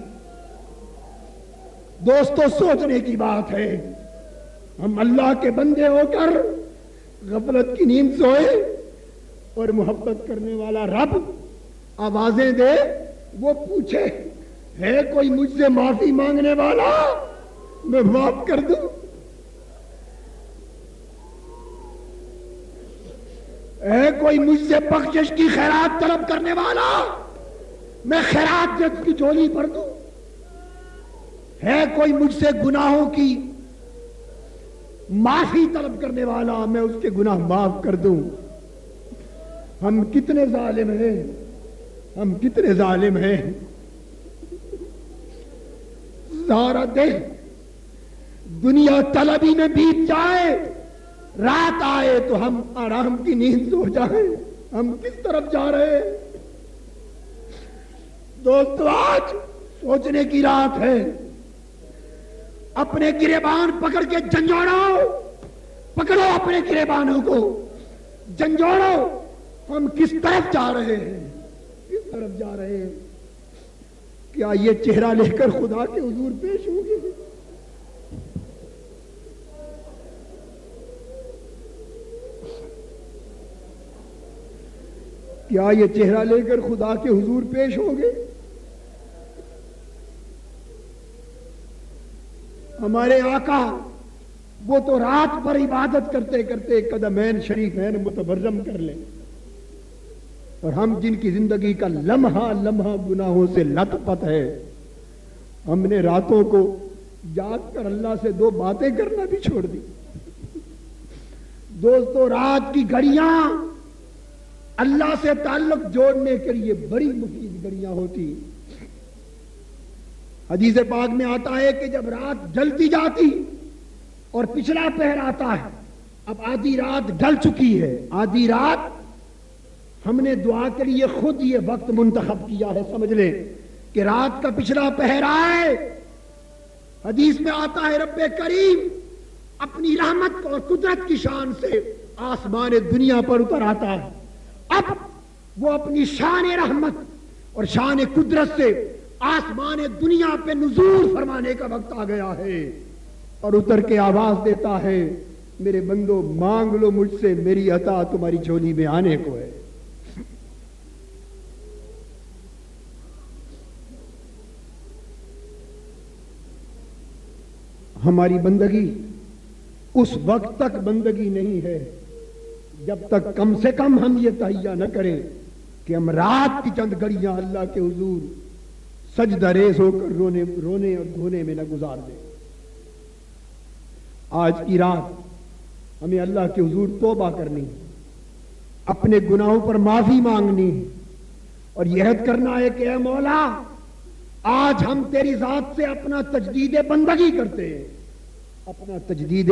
دوستو سوچنے کی بات ہے، ہم اللہ کے بندے ہو کر غفلت کی نیند سوئے اور محبت کرنے والا رب آوازیں دے، وہ پوچھے ہے کوئی مجھ سے معافی مانگنے والا میں معاف کر دوں، ہے کوئی مجھ سے بخشش کی خیرات طلب کرنے والا میں خیرات جگ کی جھولی بھر دوں، ہے کوئی مجھ سے گناہوں کی معافی طلب کرنے والا میں اس کے گناہ معاف کر دوں۔ ہم کتنے ظالم ہیں، ہم کتنے ظالم ہیں، سارا دن دنیا طلبی میں بیت جائے، رات آئے تو ہم آرام کی نیند سو جائیں، ہم کس طرف جا رہے ہیں؟ دوستو آج سوچنے کی رات ہے، اپنے گریبان پکڑ کے جھنجھوڑو، پکڑو اپنے گریبانوں کو جھنجھوڑو، ہم کس طرف جا رہے ہیں، کس طرف جا رہے ہیں؟ کیا یہ چہرہ لے کر خدا کے حضور پیش ہوں گے؟ کیا یہ چہرہ لے کر خدا کے حضور پیش ہوں گے؟ ہمارے آقا وہ تو رات پر عبادت کرتے کرتے قدمین شریفین متبرم کر لیں، اور ہم جن کی زندگی کا لمحہ لمحہ گناہوں سے لت پت ہے، ہم نے راتوں کو جاگ کر اللہ سے دو باتیں کرنا بھی چھوڑ دی۔ دوستو رات کی گھڑیاں اللہ سے تعلق جوڑنے کے لیے بڑی مفید گھڑیاں ہوتی۔ حدیث پاک میں آتا ہے کہ جب رات ڈھلتی جاتی اور پچھلا پہر آتا ہے، اب آدھی رات ڈھل چکی ہے، آدھی رات ہم نے دعا کے لیے خود یہ وقت منتخب کیا ہے، سمجھ لیں کہ رات کا پچھلا پہر آئے، حدیث میں آتا ہے رب کریم اپنی رحمت اور قدرت کی شان سے آسمان دنیا پر اتر آتا ہے، اب وہ اپنی شان رحمت اور شان قدرت سے آسمان دنیا پہ نزول فرمانے کا وقت آ گیا ہے، اور اتر کے آواز دیتا ہے میرے بندو مانگ لو مجھ سے، میری عطا تمہاری جھولی میں آنے کو ہے۔ ہماری بندگی اس وقت تک بندگی نہیں ہے جب تک کم سے کم ہم یہ تہیہ نہ کریں کہ ہم رات کی چند گھڑیاں اللہ کے حضور سجدہ ریز ہو کر رونے اور دھونے میں نہ گزار دیں۔ آج کی رات ہمیں اللہ کے حضور توبہ کرنی، اپنے گناہوں پر معافی مانگنی اور یہ عہد کرنا ہے کہ اے مولا آج ہم تیری ذات سے اپنا تجدید بندگی کرتے ہیں، اپنا تجدید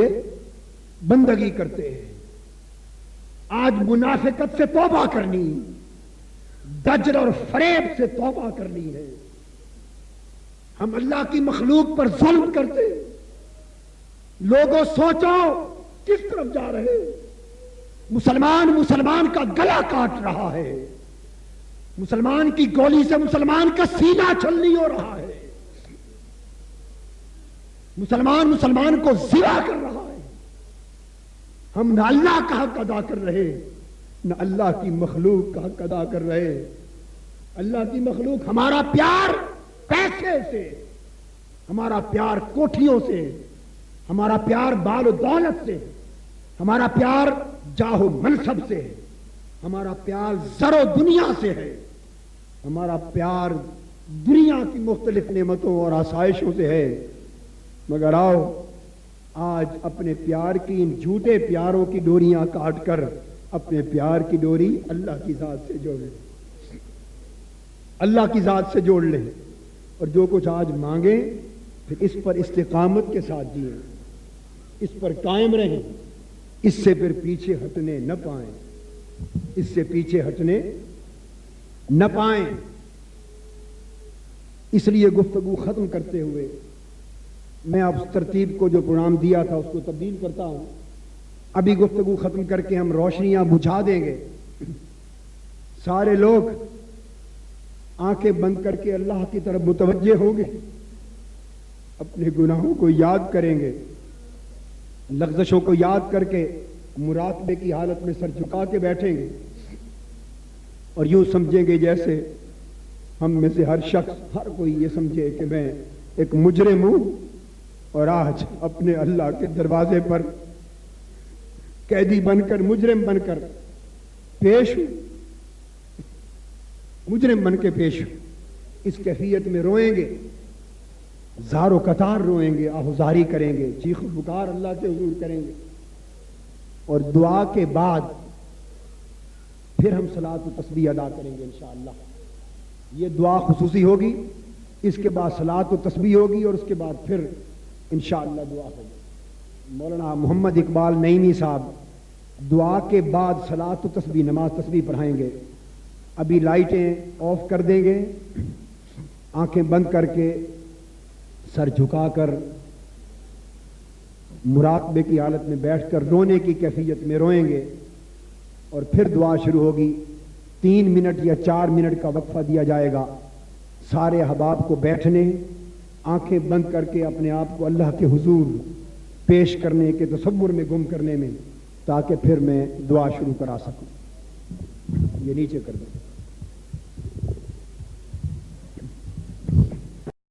بندگی کرتے ہیں۔ آج منافقت سے توبہ کرنی، دجل اور فریب سے توبہ کرنی ہے۔ ہم اللہ کی مخلوق پر ظلم کرتے، لوگوں سوچو کس طرف جا رہے؟ مسلمان کا گلا کاٹ رہا ہے، مسلمان کی گولی سے مسلمان کا سینہ چھلنی ہو رہا ہے، مسلمان کو ذبح کر رہا ہے۔ ہم نہ اللہ کا حق ادا کر رہے، نہ اللہ کی مخلوق کا حق ادا کر رہے۔ اللہ کی مخلوق ہمارا پیار پیسے سے، ہمارا پیار کوٹھیوں سے، ہمارا پیار بال و دولت سے، ہمارا پیار جاہ و منصب سے، ہمارا پیار زر و دنیا سے ہے، ہمارا پیار دنیا کی مختلف نعمتوں اور آسائشوں سے ہے، مگر آؤ آج اپنے پیار کی ان جھوٹے پیاروں کی ڈوریاں کاٹ کر اپنے پیار کی ڈوری اللہ کی ذات سے جوڑ لیں، اللہ کی ذات سے جوڑ لیں، اور جو کچھ آج مانگیں پھر اس پر استقامت کے ساتھ جئیں، اس پر قائم رہیں، اس سے پھر پیچھے ہٹنے نہ پائیں، اس سے پیچھے ہٹنے نہ پائیں۔ اس لیے گفتگو ختم کرتے ہوئے میں اب ترتیب کو جو پروگرام دیا تھا اس کو تبدیل کرتا ہوں۔ ابھی گفتگو ختم کر کے ہم روشنیاں بجھا دیں گے، سارے لوگ آنکھیں بند کر کے اللہ کی طرف متوجہ ہوں گے، اپنے گناہوں کو یاد کریں گے، لغزشوں کو یاد کر کے مراقبے کی حالت میں سر جھکا کے بیٹھیں گے، اور یوں سمجھیں گے جیسے ہم میں سے ہر شخص، ہر کوئی یہ سمجھے کہ میں ایک مجرم ہوں اور آج اپنے اللہ کے دروازے پر قیدی بن کر، مجرم بن کر پیش ہوں، مجرم بن کے پیش ہوں۔ اس کیفیت میں روئیں گے، زار و قطار روئیں گے، آہوزاری کریں گے، چیخ و پکار اللہ کے حضور کریں گے، اور دعا کے بعد پھر ہم صلاۃ و تسبیح ادا کریں گے انشاءاللہ۔ یہ دعا خصوصی ہوگی، اس کے بعد صلاۃ و تسبیح ہوگی، اور اس کے بعد پھر انشاءاللہ دعا ہوگی۔ مولانا محمد اقبال نعیمی صاحب دعا کے بعد صلاۃ و تسبیح، نماز تسبیح پڑھائیں گے۔ ابھی لائٹیں آف کر دیں گے، آنکھیں بند کر کے سر جھکا کر مراقبے کی حالت میں بیٹھ کر رونے کی کیفیت میں روئیں گے، اور پھر دعا شروع ہوگی۔ 3 منٹ یا 4 منٹ کا وقفہ دیا جائے گا، سارے احباب کو بیٹھنے، آنکھیں بند کر کے اپنے آپ کو اللہ کے حضور پیش کرنے کے تصور میں گم کرنے میں، تاکہ پھر میں دعا شروع کرا سکوں۔ یہ نیچے کر دیں۔